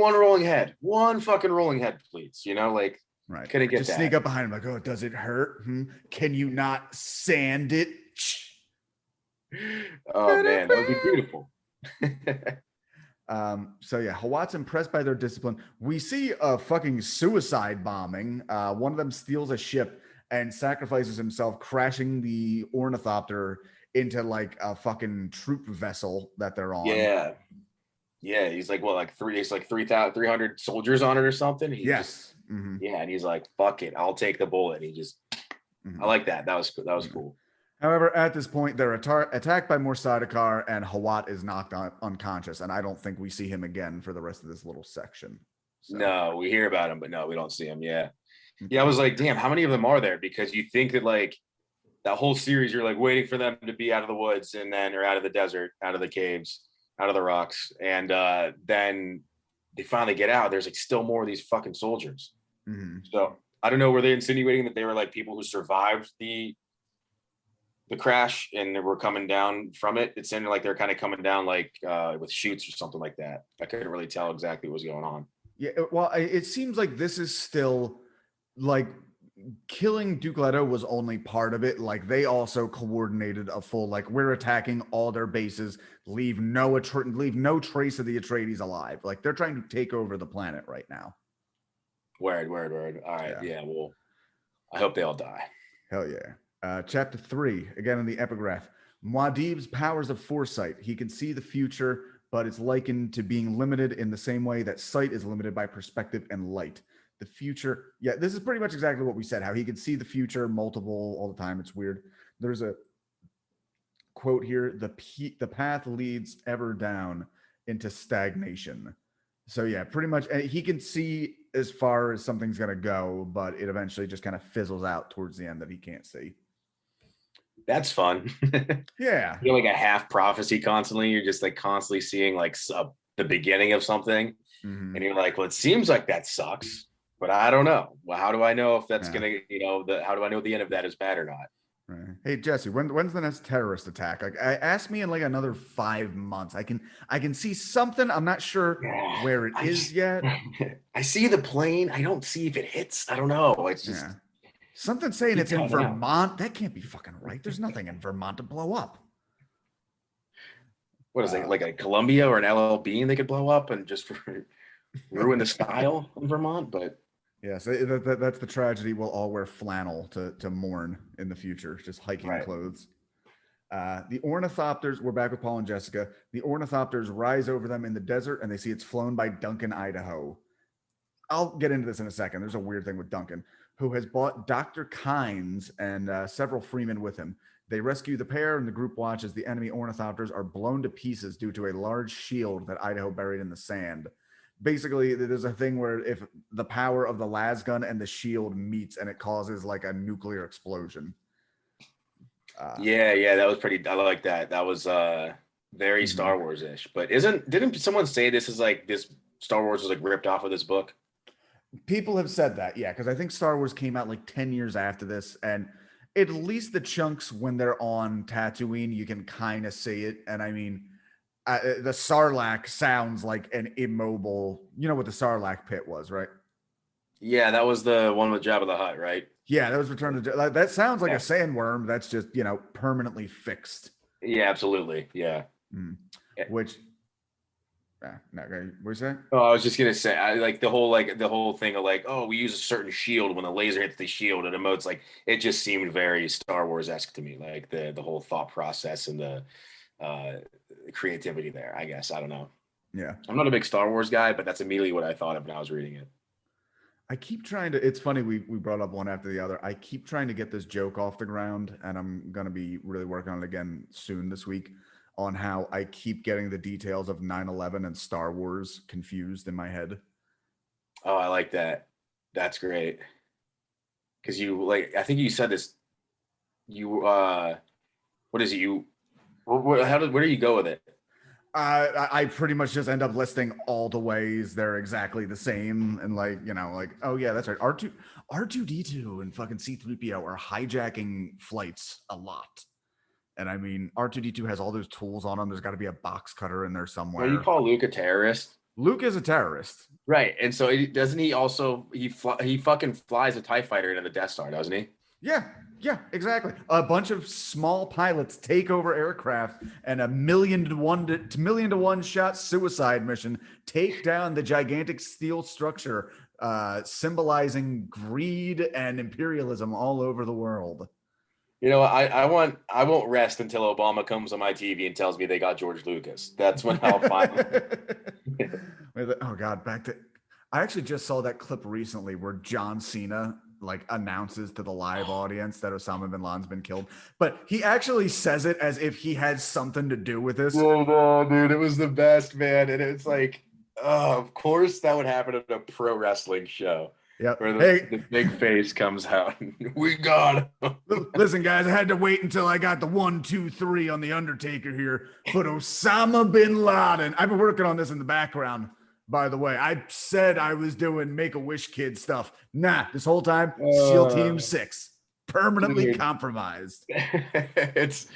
one fucking rolling head, please. Right. Can I get just that? Sneak up behind him like, oh, does it hurt? Can you not sand it? Oh man, that would be beautiful. So yeah, Hawat's impressed by their discipline. We see a fucking suicide bombing. One of them steals a ship and sacrifices himself, crashing the ornithopter into like a fucking troop vessel that they're on. Yeah, he's like, well, like 300 soldiers on it or something. And he's like, fuck it, I'll take the bullet. He just, I like that. That was cool. However, at this point, they're attacked by more Sardaukar, and Hawat is knocked unconscious, and I don't think we see him again for the rest of this little section. So. No, we hear about him, but no, we don't see him. Yeah, I was like, damn, how many of them are there? Because you think that like that whole series, you're like waiting for them to be out of the woods or out of the desert, out of the caves, out of the rocks, and then they finally get out. There's like still more of these fucking soldiers. So I don't know, were they insinuating that they were like people who survived the the crash and we're coming down from it. It sounded like they're kind of coming down like with chutes or something like that. I couldn't really tell exactly what was going on. Yeah, well, it seems like this is still like killing Duke Leto was only part of it. Like they also coordinated a full like we're attacking all their bases, leave no trace of the Atreides alive. Like they're trying to take over the planet right now. Word. All right, yeah. Well, I hope they all die. Hell yeah. Chapter 3, again in the epigraph. Muad'Dib's powers of foresight. He can see the future, but it's likened to being limited in the same way that sight is limited by perspective and light. The future, yeah, this is pretty much exactly what we said, how he can see the future multiple all the time. It's weird. There's a quote here, the path leads ever down into stagnation. So yeah, pretty much he can see as far as something's going to go, but it eventually just kind of fizzles out towards the end that he can't see. That's fun. Yeah. You're like a half prophecy constantly. You're just like constantly seeing like the beginning of something. And you're like, well, it seems like that sucks, but I don't know. Well, how do I know if that's going to, how do I know the end of that is bad or not? Right. Hey Jesse, when's the next terrorist attack? Like, ask me in like another 5 months. I can see something. I'm not sure where it is yet. I see the plane. I don't see if it hits. I don't know. It's just something saying it's in Vermont. That can't be fucking right. There's nothing in Vermont to blow up. What is it, like a Columbia or an LL Bean they could blow up and just ruin the style in Vermont? But yeah, so that's the tragedy. We'll all wear flannel to mourn in the future, just hiking clothes. The ornithopters, we're back with Paul and Jessica. The ornithopters rise over them in the desert and they see it's flown by Duncan, Idaho. I'll get into this in a second. There's a weird thing with Duncan, who has bought Dr. Kynes and several Fremen with him. They rescue the pair and the group watches the enemy ornithopters are blown to pieces due to a large shield that Idaho buried in the sand. Basically, there's a thing where if the power of the lasgun and the shield meets and it causes like a nuclear explosion. Yeah, that was pretty. I like that. That was very Star Wars-ish. But didn't someone say this is like this Star Wars was like ripped off of this book? People have said that, yeah, because I think Star Wars came out like 10 years after this, and at least the chunks when they're on Tatooine, you can kind of see it. And I mean, the Sarlacc sounds like an immobile, you know what the Sarlacc pit was, right? Yeah, that was the one with Jabba the Hutt, right? Yeah, that was Return of the Jedi. That sounds like a sandworm that's just, permanently fixed. Yeah, absolutely. Yeah. Which, no, what are you saying? Oh, I was just gonna say, I like the whole thing of like, oh, we use a certain shield when the laser hits the shield and emotes. Like, it just seemed very Star Wars-esque to me, like the whole thought process and the creativity there. I guess I don't know. Yeah, I'm not a big Star Wars guy, but that's immediately what I thought of when I was reading it. I keep trying to. It's funny we brought up one after the other. I keep trying to get this joke off the ground, and I'm gonna be really working on it again soon this week. On how I keep getting the details of 9/11 and Star Wars confused in my head. Oh, I like that. That's great. Because I think you said this. What is it? Where do you go with it? I pretty much just end up listing all the ways they're exactly the same, and oh yeah, that's right. R2D2 and fucking C3PO are hijacking flights a lot. And I mean, R2D2 has all those tools on him. There's got to be a box cutter in there somewhere. Well, you call Luke a terrorist? Luke is a terrorist. Right. And so doesn't he also, he fucking flies a TIE fighter into the Death Star, doesn't he? Yeah, exactly. A bunch of small pilots take over aircraft and a million to one shot suicide mission take down the gigantic steel structure, symbolizing greed and imperialism all over the world. I won't rest until Obama comes on my TV and tells me they got George Lucas. That's when I'll finally. Oh God, I actually just saw that clip recently where John Cena announces to the live audience that Osama bin Laden's been killed, but he actually says it as if he had something to do with this. Oh no, dude, it was the best, man, and it's like, oh, of course that would happen at a pro wrestling show. Yeah. Where the big face comes out. We got him. Listen, guys, I had to wait until I got the 1, 2, 3 on the Undertaker here. But Osama bin Laden. I've been working on this in the background, by the way. I said I was doing Make-A-Wish Kid stuff. Nah, this whole time, SEAL Team 6. permanently compromised. It's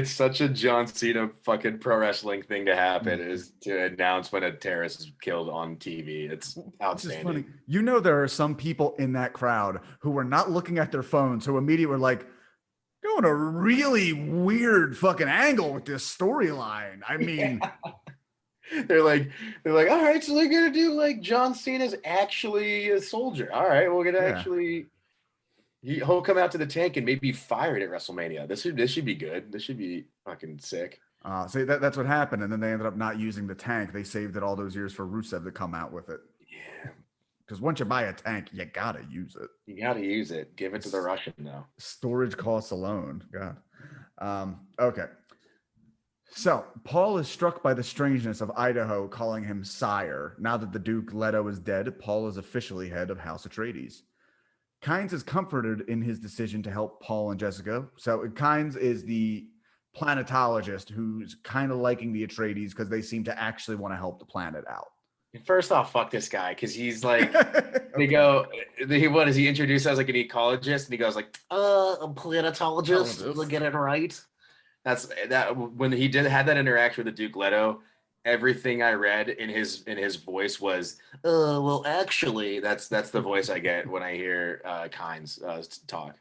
such a John Cena fucking pro wrestling thing to happen, is to announce when a terrorist is killed on TV. It's outstanding. You know, there are some people in that crowd who were not looking at their phones, who immediately were like, going a really weird fucking angle with this storyline. I mean, they're like, all right, so they're gonna do like John Cena's actually a soldier. All right, we're gonna actually. He'll come out to the tank and maybe fire it at WrestleMania. This should be good. This should be fucking sick. See, that's what happened, and then they ended up not using the tank. They saved it all those years for Rusev to come out with it. Yeah. Because once you buy a tank, you gotta use it. You gotta use it. Give it to the Russian now. Storage costs alone. God. Okay. So Paul is struck by the strangeness of Idaho calling him sire. Now that the Duke Leto is dead, Paul is officially head of House Atreides. Kynes is comforted in his decision to help Paul and Jessica. So Kynes is the planetologist who's kind of liking the Atreides because they seem to actually want to help the planet out. First off, fuck this guy, because he's like, they go, what is he introduced as like an ecologist, and he goes like, a planetologist, to get it right. That's that when he had that interaction with the Duke Leto. Everything I read in his voice was, well, actually, that's the voice I get when I hear Kynes talk.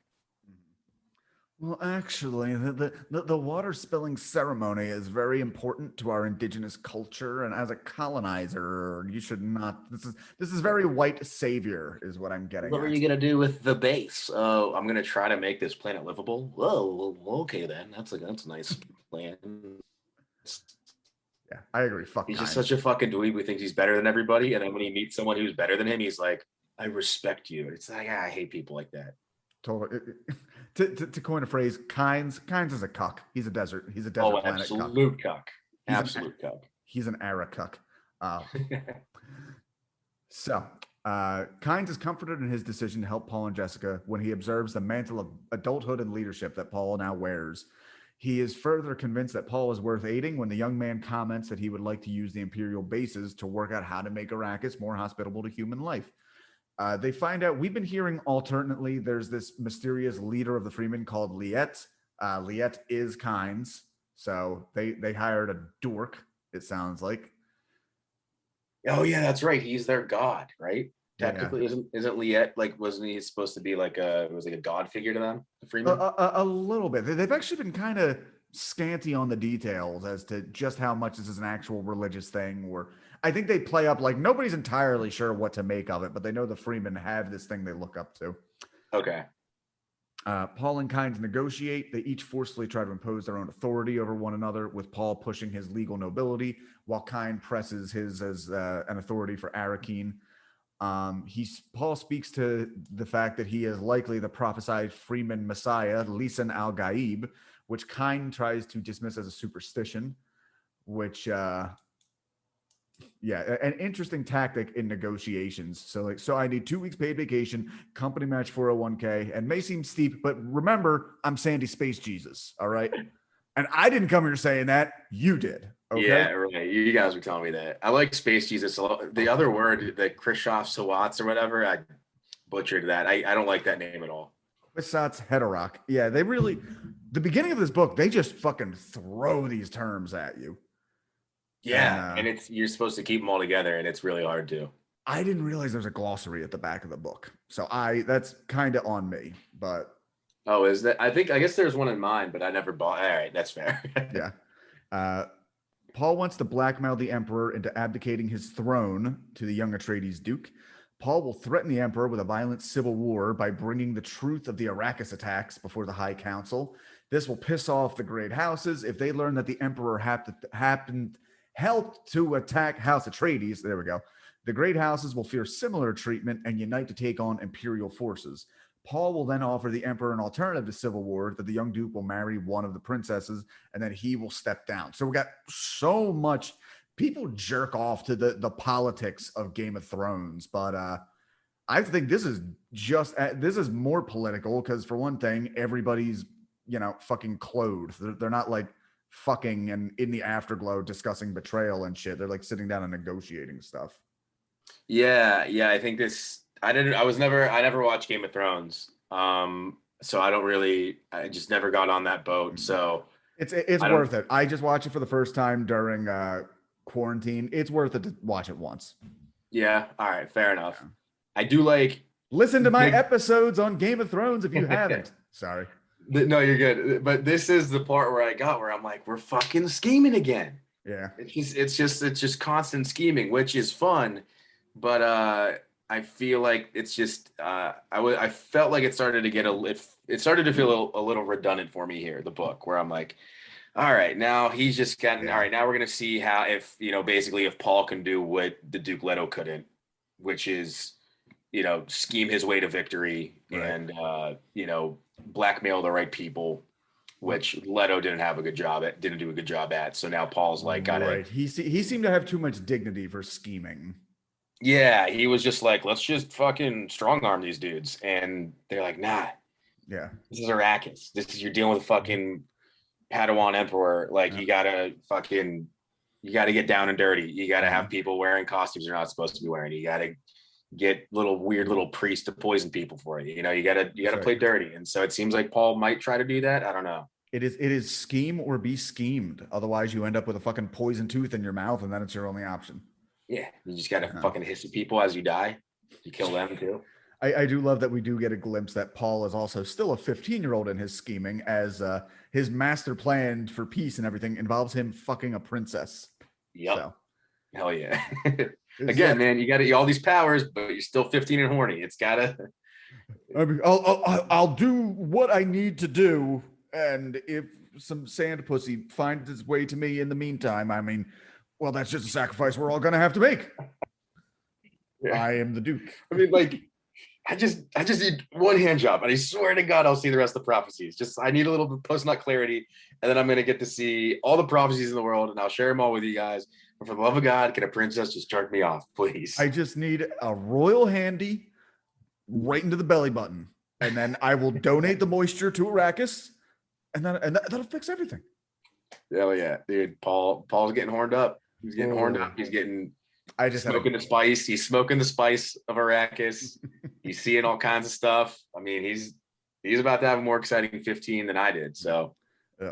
Well, actually, the water spilling ceremony is very important to our indigenous culture, and as a colonizer, you should not. This is very white savior, is what I'm getting. What are you gonna do with the base? Oh, I'm gonna try to make this planet livable. Whoa, well, okay then. That's a nice plan. Yeah, I agree. He's just such a fucking dweeb who thinks he's better than everybody, and then when he meets someone who's better than him, he's like, "I respect you." It's like, I hate people like that. Totally. To coin a phrase, Kynes is a cuck. He's a desert planet absolute cuck. Absolute cuck. He's an era cuck. So Kynes is comforted in his decision to help Paul and Jessica when he observes the mantle of adulthood and leadership that Paul now wears. He is further convinced that Paul is worth aiding when the young man comments that he would like to use the Imperial bases to work out how to make Arrakis more hospitable to human life. They find out, we've been hearing alternately, there's this mysterious leader of the Fremen called Liet. Liet is Kynes. So they hired a dork, it sounds like. Oh yeah, that's right. He's their god, right? Technically, isn't Liet like, wasn't he supposed to be like a god figure to them, the Fremen? A little bit. They've actually been kind of scanty on the details as to just how much this is an actual religious thing, or I think they play up like nobody's entirely sure what to make of it, but they know the Fremen have this thing they look up to. Okay. Paul and Kynes negotiate. They each forcefully try to impose their own authority over one another, with Paul pushing his legal nobility while Kynes presses his as an authority for Arrakeen. Paul speaks to the fact that he is likely the prophesied Fremen messiah, Lisan al-Gaib, which Kynes tries to dismiss as a superstition, which, an interesting tactic in negotiations. So I need 2 weeks paid vacation, company match 401k, and may seem steep, but remember, I'm Sandy Space Jesus, all right? And I didn't come here saying that, you did. Okay? Yeah, right. You guys were telling me that. I like Space Jesus. The other word, the Krzysztof Sawatz or whatever, I butchered that. I don't like that name at all. Kwisatz Haderach. Yeah, they really, the beginning of this book, they just fucking throw these terms at you. Yeah, and you're supposed to keep them all together, and it's really hard to. I didn't realize there's a glossary at the back of the book, so that's kind of on me. But is that? I guess there's one in mine, but I never bought. All right, that's fair. Yeah. Paul wants to blackmail the Emperor into abdicating his throne to the young Atreides Duke. Paul will threaten the Emperor with a violent civil war by bringing the truth of the Arrakis attacks before the High Council. This will piss off the great houses if they learn that the Emperor helped to attack House Atreides. There we go. The great houses will fear similar treatment and unite to take on Imperial forces. Paul will then offer the Emperor an alternative to civil war, that the young Duke will marry one of the princesses and then he will step down. So we got so much. People jerk off to the politics of Game of Thrones, but I think this is more political because, for one thing, everybody's fucking clothed. They're not like fucking and in the afterglow discussing betrayal and shit. They're like sitting down and negotiating stuff. Yeah. I think this. I never watched Game of Thrones. So I just never got on that boat. So It's worth it. I just watched it for the first time during quarantine. It's worth it to watch it once. Yeah. All right. Fair enough. I do like. Listen to my episodes on Game of Thrones if you haven't. Sorry. No, you're good. But this is the part where I'm like, we're fucking scheming again. Yeah. It's just constant scheming, which is fun. But I feel like it's just I felt like it started to get it started to feel a little redundant for me here, the book, where I'm like, all right, now he's just gotten all right, now we're gonna see how basically if Paul can do what the Duke Leto couldn't, which is scheme his way to victory, right, and blackmail the right people, which Leto didn't do a good job at. So now Paul's like, right. He seemed to have too much dignity for scheming. Yeah, he was just like, let's just fucking strong arm these dudes. And they're like, nah. Yeah. This is Arrakis. You're dealing with a fucking Padawan Emperor. Like, you gotta get down and dirty. You gotta have people wearing costumes they're not supposed to be wearing. You gotta get weird little priests to poison people for you. You gotta play dirty. And so it seems like Paul might try to do that. I don't know. It is scheme or be schemed. Otherwise you end up with a fucking poison tooth in your mouth, and then it's your only option. Yeah, you just gotta fucking hiss at people as you die. You kill them too. I do love that we do get a glimpse that Paul is also still a 15-year-old in his scheming, as his master plan for peace and everything involves him fucking a princess. Yep. So. Hell yeah. Again, man, you got all these powers, but you're still 15 and horny. It's gotta. I mean, I'll do what I need to do, and if some sand pussy finds its way to me in the meantime, I mean, well, that's just a sacrifice we're all gonna have to make. Yeah. I am the Duke. I mean, like, I just need one hand job, and I swear to God, I'll see the rest of the prophecies. Just I need a little bit post-nut clarity, and then I'm gonna get to see all the prophecies in the world, and I'll share them all with you guys. But for the love of God, can a princess just jerk me off, please? I just need a royal handy right into the belly button, and then I will donate the moisture to Arrakis, and that'll fix everything. Hell yeah, dude! Paul's getting horned up. He's getting horned up. He's getting. Smoking the spice. He's smoking the spice of Arrakis. He's seeing all kinds of stuff. I mean, he's about to have a more exciting 15 than I did. So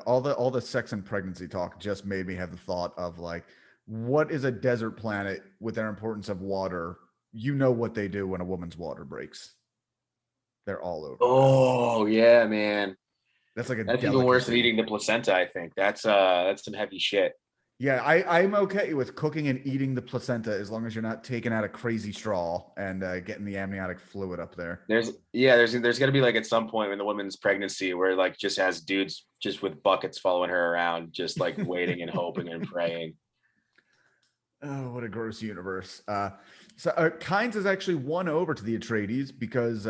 all the sex and pregnancy talk just made me have the thought of like, what is a desert planet with their importance of water? You know what they do when a woman's water breaks. They're all over. Oh yeah, man. That's even worse than eating the placenta. I think that's some heavy shit. Yeah, I'm okay with cooking and eating the placenta as long as you're not taking out a crazy straw and getting the amniotic fluid up there. There's got to be like at some point in the woman's pregnancy where like just has dudes just with buckets following her around, just like waiting and hoping and praying. Oh, what a gross universe. So Kynes is actually won over to the Atreides because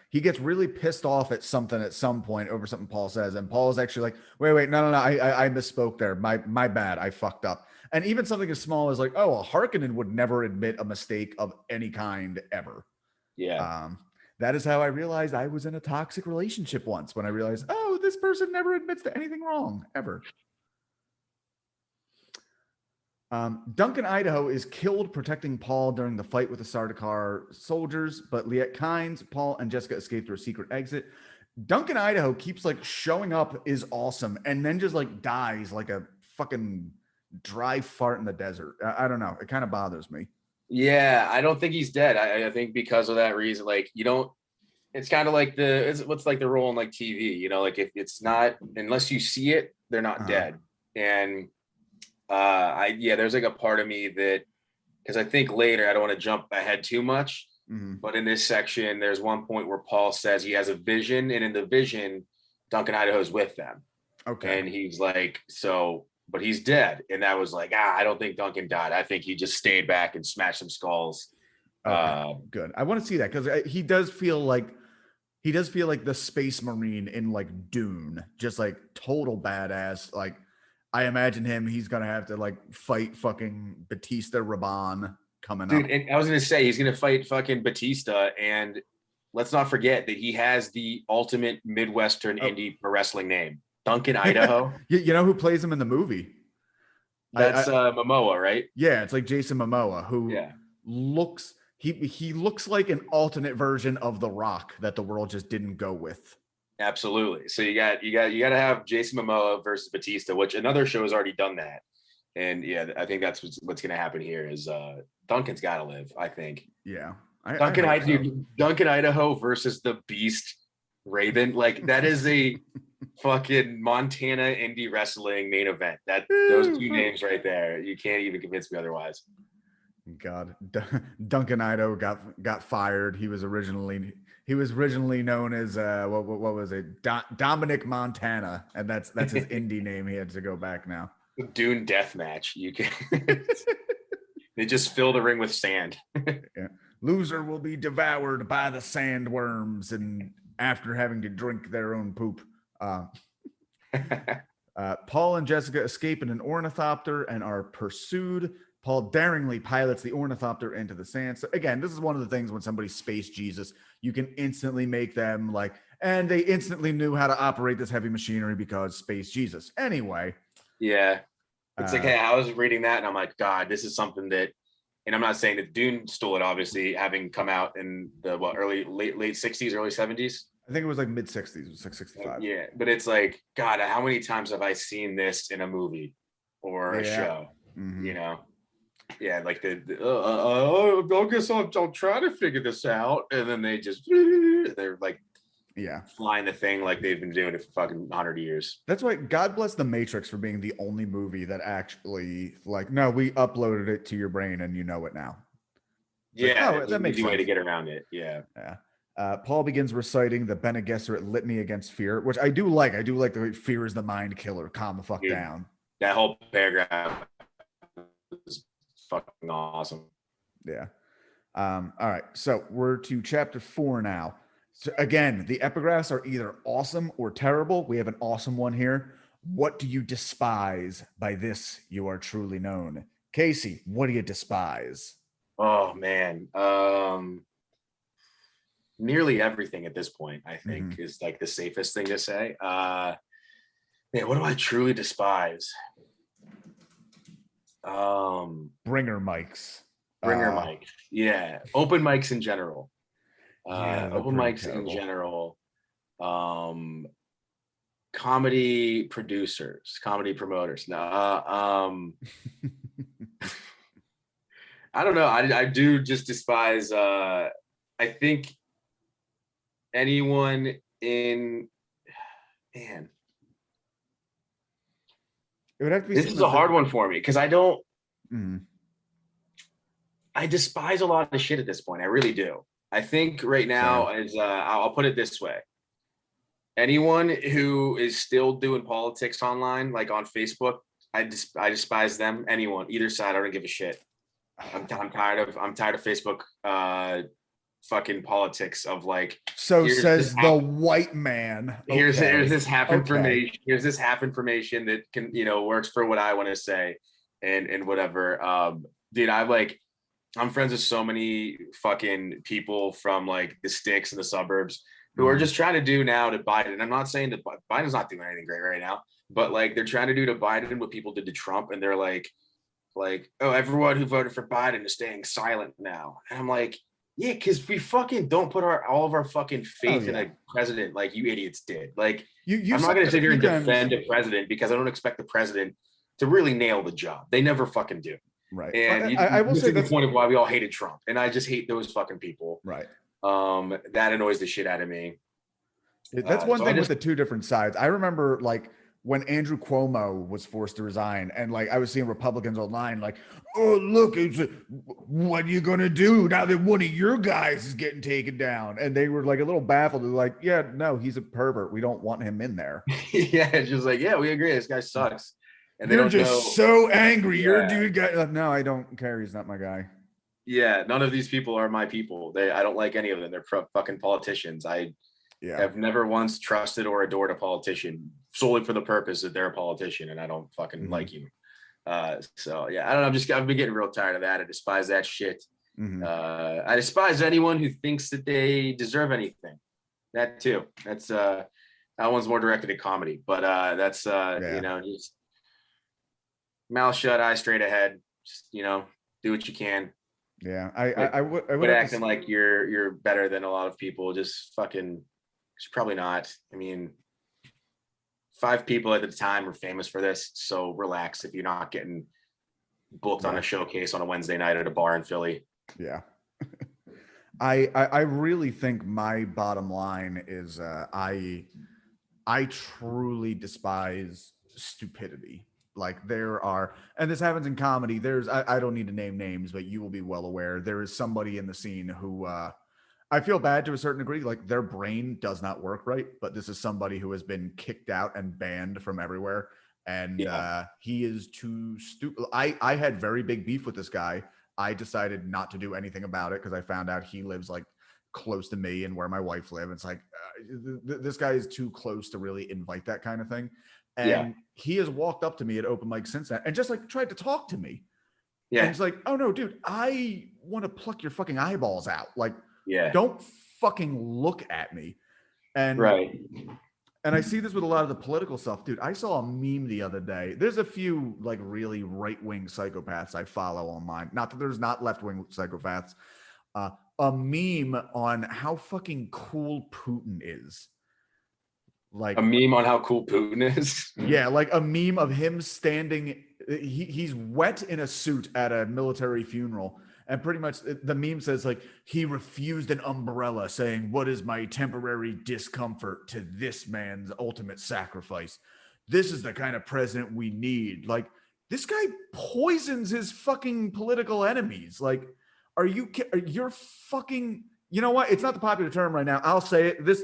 he gets really pissed off at something at some point over something Paul says. And Paul is actually like, wait, no, I misspoke there. My bad. I fucked up. And even something as small as like, a Harkonnen would never admit a mistake of any kind ever. Yeah. That is how I realized I was in a toxic relationship once, when I realized, this person never admits to anything wrong ever. Duncan Idaho is killed protecting Paul during the fight with the Sardaukar soldiers, but Liet Kynes, Paul, and Jessica escape through a secret exit. Duncan Idaho keeps like showing up, is awesome, and then just like dies like a fucking dry fart in the desert. I don't know. It kind of bothers me. Yeah, I don't think he's dead. I think because of that reason, like it's kind of like what's like the role in like TV, like if it's not, unless you see it, they're not dead. And there's like a part of me that, because I think later, I don't want to jump ahead too much, but in this section, there's one point where Paul says he has a vision, and in the vision, Duncan Idaho's with them. Okay. And he's like, but he's dead. And that was like, I don't think Duncan died. I think he just stayed back and smashed some skulls. Okay, good. I want to see that, because he does feel like the Space Marine in like Dune, just like total badass. Like, I imagine he's going to have to like fight fucking Batista Raban coming up. And I was going to say, he's going to fight fucking Batista. And let's not forget that he has the ultimate Midwestern indie wrestling name, Duncan Idaho. You know who plays him in the movie? That's Momoa, right? Yeah, it's like Jason Momoa, who looks, he looks like an alternate version of The Rock that the world just didn't go with. Absolutely. So you got to have Jason Momoa versus Batista, which another show has already done that. And yeah, I think that's what's going to happen here is Duncan's got to live, I think. Yeah. Duncan Idaho versus the Beast Raven. Like that is a fucking Montana indie wrestling main event. That those two names right there. You can't even convince me otherwise. God, Duncan Idaho got fired. He was originally known as what was it? Dominic Montana, and that's his indie name. He had to go back now. Dune death match. You can. They just fill the ring with sand. Yeah. Loser will be devoured by the sandworms, and after having to drink their own poop. Paul and Jessica escape in an ornithopter and are pursued. Paul daringly pilots the ornithopter into the sand. So again, this is one of the things when somebody's space Jesus, you can instantly make them like, and they instantly knew how to operate this heavy machinery because space Jesus. Anyway. Yeah. It's like, hey, I was reading that and I'm like, God, this is something that, and I'm not saying that Dune stole it, obviously, having come out in the late 60s, early 70s. I think it was like mid 60s. It was like 65. Yeah. But it's like, God, how many times have I seen this in a movie or a show? Mm-hmm. You know? Yeah, like I guess I'll try to figure this out, and then they're like, flying the thing like they've been doing it for fucking 100 years. That's why God bless The Matrix for being the only movie that actually like, no, we uploaded it to your brain and you know it now. It's that makes sense. Way to get around it. Yeah. Paul begins reciting the Bene Gesserit litany against fear, which I do like. I do like the fear is the mind killer. Calm the fuck down. That whole paragraph is fucking awesome. Yeah. All right. So we're to chapter 4 now. So again, the epigraphs are either awesome or terrible. We have an awesome one here. What do you despise? By this you are truly known. Casey, what do you despise? Oh man. Nearly everything at this point, I think, is like the safest thing to say. Man, what do I truly despise? Bringer mics. Mic. Yeah. Open mics in general. Open mics terrible. In general. Comedy producers, comedy promoters. No, I don't know. I do just despise I think anyone in man. It would have to be. This is a hard one for me because I don't. I despise a lot of shit at this point. I really do. I think right now is I'll put it this way. Anyone who is still doing politics online, like on Facebook, I despise them. Anyone, either side, I don't give a shit. I'm tired of Facebook fucking politics of like. So says the white man. Okay. Here's this half information. Here's this half information that can works for what I want to say, and whatever. Dude, I'm friends with so many fucking people from like the sticks and the suburbs who are just trying to do now to Biden. I'm not saying that Biden's not doing anything great right now, but like they're trying to do to Biden what people did to Trump, and they're like, oh, everyone who voted for Biden is staying silent now. And I'm like, yeah, because we fucking don't put all of our fucking faith in a president like you idiots did. Like, I'm not going to sit here and defend a president because I don't expect the president to really nail the job. They never fucking do. Right. And I will say that's the point of why we all hated Trump. And I just hate those fucking people. Right. That annoys the shit out of me. That's one thing with the two different sides. I remember like when Andrew Cuomo was forced to resign, and like I was seeing Republicans online like, oh, look, what are you going to do now that one of your guys is getting taken down? And they were like a little baffled. They're like, yeah, no, he's a pervert. We don't want him in there. Yeah. It's just like, yeah, we agree. This guy sucks. And they're just so angry. Yeah. You're a dude guy. No, I don't care. He's not my guy. Yeah, none of these people are my people. I don't like any of them. They're fucking politicians. I have never once trusted or adored a politician solely for the purpose that they're a politician, and I don't fucking like you. So yeah, I don't know. I've been getting real tired of that. I despise that shit. I despise anyone who thinks that they deserve anything. That too. That's that one's more directed at comedy, but that's just mouth shut, eyes straight ahead. Just do what you can. Yeah, I would acting like you're better than a lot of people. Just fucking It's probably not. I mean, 5 people at the time were famous for this, so relax if you're not getting booked on a showcase on a Wednesday night at a bar in Philly. Yeah. I really think my bottom line is I truly despise stupidity. Like there are, and this happens in comedy. I don't need to name names, but you will be well aware. There is somebody in the scene who I feel bad to a certain degree. Like their brain does not work right, but this is somebody who has been kicked out and banned from everywhere. And he is too stupid. I had very big beef with this guy. I decided not to do anything about it because I found out he lives like close to me and where my wife lives. It's like this guy is too close to really invite that kind of thing. And he has walked up to me at open mic since then and just like tried to talk to me. Yeah. And he's like, oh no, dude, I want to pluck your fucking eyeballs out. Like, don't fucking look at me. And and I see this with a lot of the political stuff, dude. I saw a meme the other day. There's a few like really right-wing psychopaths I follow online. Not that there's not left-wing psychopaths. A meme on how fucking cool Putin is. Like a meme on how cool Putin is. Yeah, like a meme of him standing. He's wet in a suit at a military funeral. And pretty much the meme says like, he refused an umbrella saying, what is my temporary discomfort to this man's ultimate sacrifice? This is the kind of president we need. Like this guy poisons his fucking political enemies. Like, you're fucking, you know what? It's not the popular term right now. I'll say it. This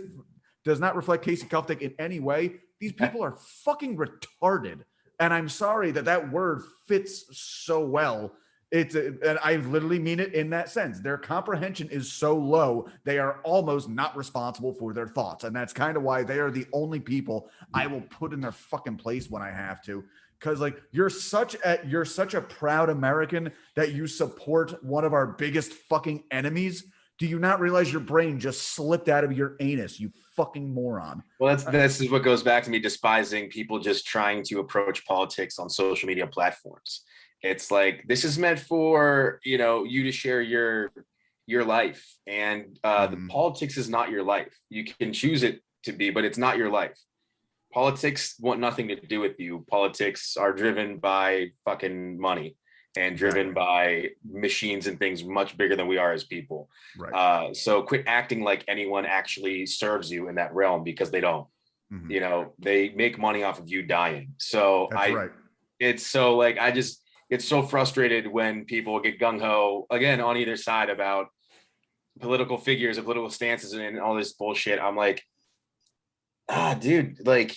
does not reflect Casey Kuftic in any way. These people are fucking retarded. And I'm sorry that word fits so well. And I literally mean it in that sense. Their comprehension is so low, they are almost not responsible for their thoughts. And that's kind of why they are the only people I will put in their fucking place when I have to. Because like you're such a proud American that you support one of our biggest fucking enemies. Do you not realize your brain just slipped out of your anus, you fucking moron? Well, this is what goes back to me despising people just trying to approach politics on social media platforms. It's like, this is meant for, you to share your life. And the politics is not your life. You can choose it to be, but it's not your life. Politics want nothing to do with you. Politics are driven by fucking money and driven by machines and things much bigger than we are as people. Right. So quit acting like anyone actually serves you in that realm, because they don't. Mm-hmm. They make money off of you dying. So it's so like, I just get so frustrated when people get gung-ho again on either side about political figures and political stances and all this bullshit. I'm like, dude, like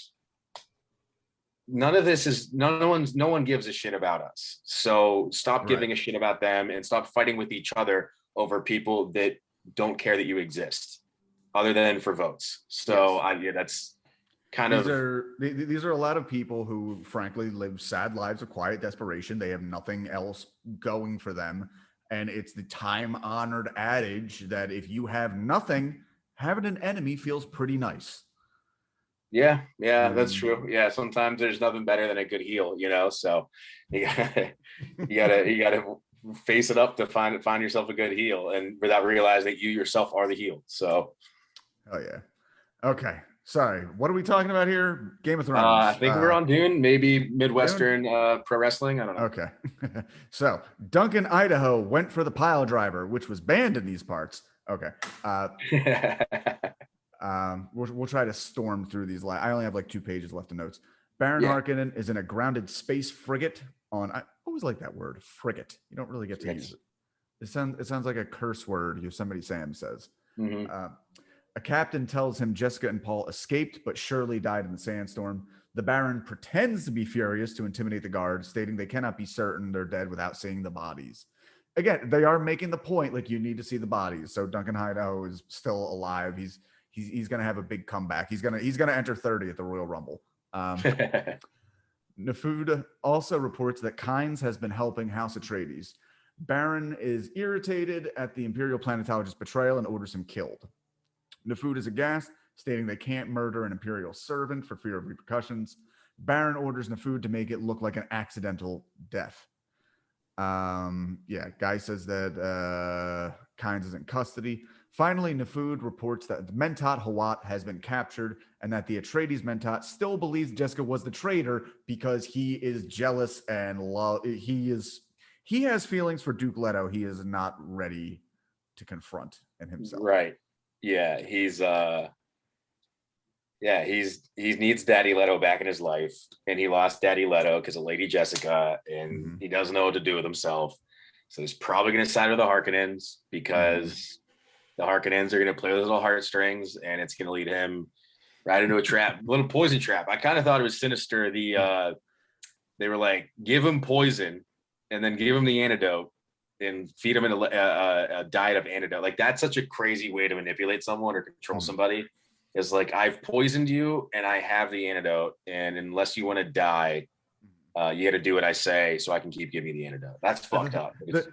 no one gives a shit about us. So stop giving a shit about them and stop fighting with each other over people that don't care that you exist other than for votes. So that's kind of these are a lot of people who frankly live sad lives of quiet desperation. They have nothing else going for them. And it's the time-honored adage that if you have nothing, having an enemy feels pretty nice. Yeah, that's true. Yeah, sometimes there's nothing better than a good heel, so you gotta face it up to find yourself a good heel, and without realizing that you yourself are the heel. So oh yeah. Okay. Sorry, what are we talking about here? Game of Thrones. I think we're on Dune, maybe Midwestern pro wrestling. I don't know. Okay. So Duncan, Idaho went for the pile driver, which was banned in these parts. Okay. We'll try to storm through these. I only have like 2 pages left of notes. Baron Harkonnen is in a grounded space frigate on. I always like that word, frigate. You don't really get to use it. It sounds like a curse word. Yosemite Sam says. Mm-hmm. A captain tells him Jessica and Paul escaped, but Shirley died in the sandstorm. The Baron pretends to be furious to intimidate the guards, stating they cannot be certain they're dead without seeing the bodies. Again, they are making the point like you need to see the bodies. So Duncan Idaho is still alive. He's going to have a big comeback. He's going to enter 30 at the Royal Rumble. Nefud also reports that Kynes has been helping House Atreides. Baron is irritated at the Imperial planetologist's betrayal and orders him killed. Nefud is aghast, stating they can't murder an Imperial servant for fear of repercussions. Baron orders Nefud to make it look like an accidental death. Guy says that Kynes is in custody. Finally, Nefud reports that the Mentat Hawat has been captured and that the Atreides Mentat still believes Jessica was the traitor because he is jealous and he has feelings for Duke Leto. He is not ready to confront in himself. Right. Yeah, he needs Daddy Leto back in his life, and he lost Daddy Leto because of Lady Jessica, and he doesn't know what to do with himself. So he's probably going to side with the Harkonnens because the Harkonnens are going to play with little heartstrings, and it's going to lead him right into a trap, little poison trap. I kind of thought it was sinister. They were like, give him poison, and then give him the antidote, and feed him a diet of antidote. Like, that's such a crazy way to manipulate someone or control somebody. Is like, I've poisoned you and I have the antidote, and unless you want to die, you got to do what I say so I can keep giving you the antidote. That's fucked up. It's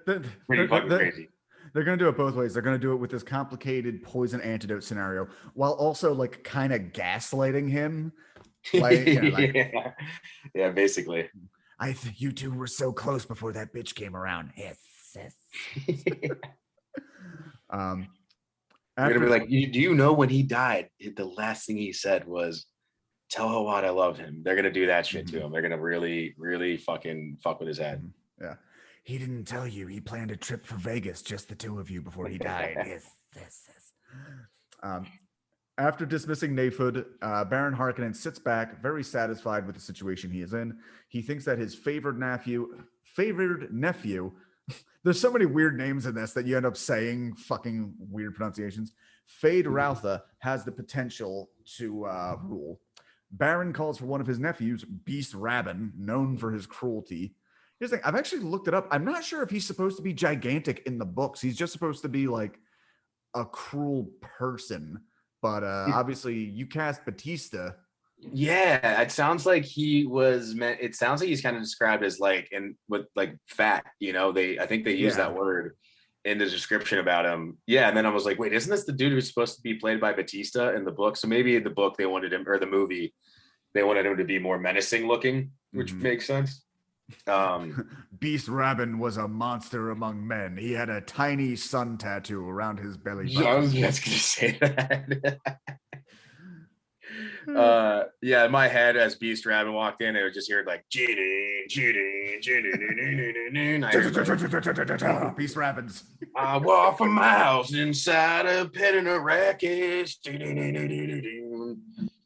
pretty fucking crazy. They're going to do it both ways. They're going to do it with this complicated poison antidote scenario while also like kind of gaslighting him. Like, yeah, basically. I think you two were so close before that bitch came around. Yes. They're gonna be like, do you know when he died, the last thing he said was, tell Hawat I love him. They're gonna do that shit to him. They're gonna really, really fucking fuck with his head. Yeah. He didn't tell you he planned a trip for Vegas, just the two of you before he died. Yes. After dismissing Nefud, Baron Harkonnen sits back, very satisfied with the situation he is in. He thinks that his favored nephew, there's so many weird names in this that you end up saying fucking weird pronunciations. Fade Routha has the potential to rule. Baron calls for one of his nephews, Beast Rabban, known for his cruelty. Here's the thing, I've actually looked it up. I'm not sure if he's supposed to be gigantic in the books. He's just supposed to be like a cruel person. But obviously you cast Batista. Yeah, it sounds like he was meant. It sounds like he's kind of described as like, and with like fat, I think they use that word in the description about him. Yeah. And then I was like, wait, isn't this the dude who's supposed to be played by Batista in the book? So maybe in the book they wanted him, or the movie, they wanted him to be more menacing looking, which makes sense. Beast Rabban was a monster among men. He had a tiny sun tattoo around his belly button. I was just gonna say that. Yeah, in my head, as Beast Rabban walked in, it was just heard like Beast Rabbans. I walk for miles inside a pit in a racket.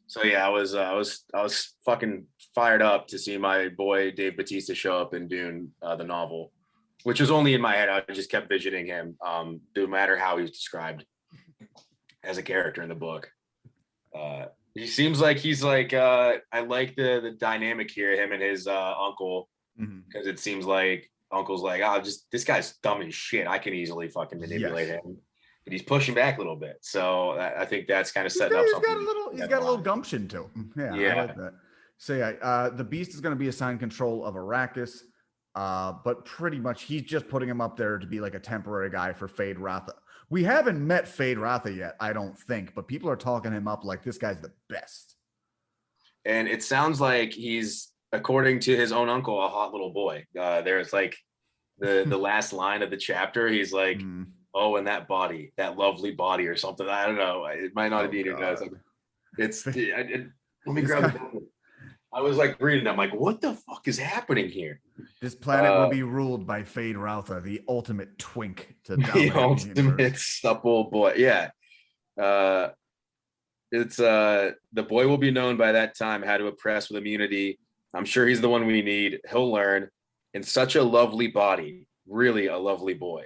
So yeah, I was fucking fired up to see my boy Dave Bautista show up in Dune, the novel, which was only in my head. I just kept visiting him, no matter how he was described as a character in the book. He seems like he's like, I like the dynamic here, him and his uncle, because it seems like uncle's like, this guy's dumb as shit. I can easily fucking manipulate him. But he's pushing back a little bit. So I think that's kind of setting up something. He's got a little gumption to him. Yeah. I like that. So the Beast is going to be assigned control of Arrakis, but pretty much he's just putting him up there to be like a temporary guy for Fade Routha. We haven't met Fade Routha yet, I don't think, but people are talking him up like this guy's the best. And it sounds like he's, according to his own uncle, a hot little boy. There's like the last line of the chapter. He's like, oh, and that body, that lovely body or something. I don't know. It might not be. Let me grab the book. I was like reading. I'm like, what the fuck is happening here? This planet will be ruled by Fade Routha, the ultimate twink to the ultimate supple boy. Yeah. It's the boy will be known by that time how to oppress with immunity. I'm sure he's the one we need. He'll learn. In such a lovely body, really a lovely boy.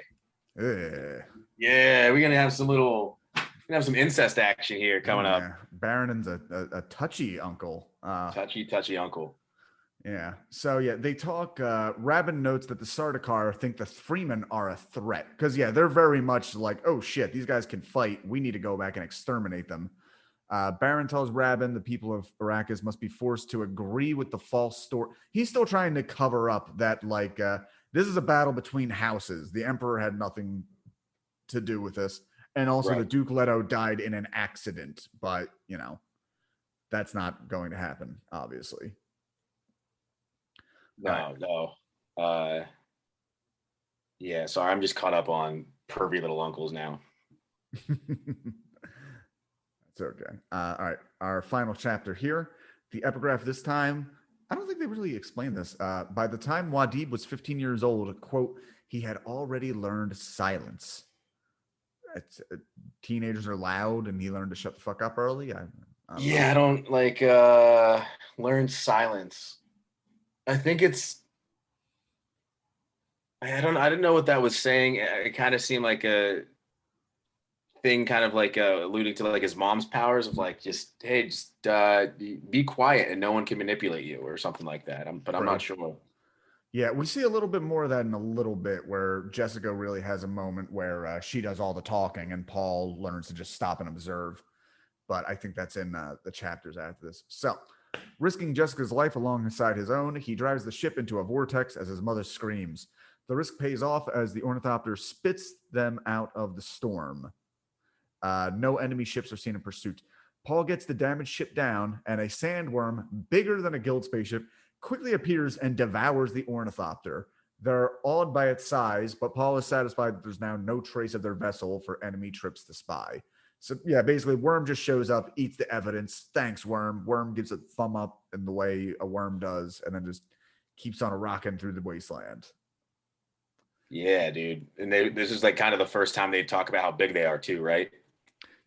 Yeah, we're gonna have some incest action here coming up. Baron's a touchy uncle. Touchy uncle. Yeah. So they talk. Rabban notes that the Sardaukar think the Fremen are a threat because they're very much like, oh shit, these guys can fight. We need to go back and exterminate them. Baron tells Rabban the people of Arrakis must be forced to agree with the false story. He's still trying to cover up that this is a battle between houses. The Emperor had nothing to do with this. And also the Duke Leto died in an accident, but that's not going to happen, obviously. No. Yeah, sorry, I'm just caught up on pervy little uncles now. That's okay. All right. Our final chapter here. The epigraph this time. I don't think they really explained this. By the time Wadib was 15 years old, quote, he had already learned silence. Teenagers are loud and he learned to shut the fuck up early. I don't like learn silence. I think it's I didn't know what that was saying. It kind of seemed like a thing, kind of like alluding to like his mom's powers of like just be quiet and no one can manipulate you or something like that. I'm not sure. Yeah, we see a little bit more of that in a little bit, where Jessica really has a moment where she does all the talking and Paul learns to just stop and observe. But I think that's in the chapters after this. So, risking Jessica's life alongside his own, he drives the ship into a vortex as his mother screams. The risk pays off as the ornithopter spits them out of the storm. No enemy ships are seen in pursuit. Paul gets the damaged ship down, and a sandworm bigger than a guild spaceship quickly appears and devours the ornithopter. They're awed by its size, but Paul is satisfied that there's now no trace of their vessel for enemy trips to spy. So yeah, basically Worm just shows up, eats the evidence. Thanks, Worm. Worm gives a thumb up in the way a worm does, and then just keeps on rocking through the wasteland. Yeah, dude. And this is like kind of the first time they talk about how big they are too, right?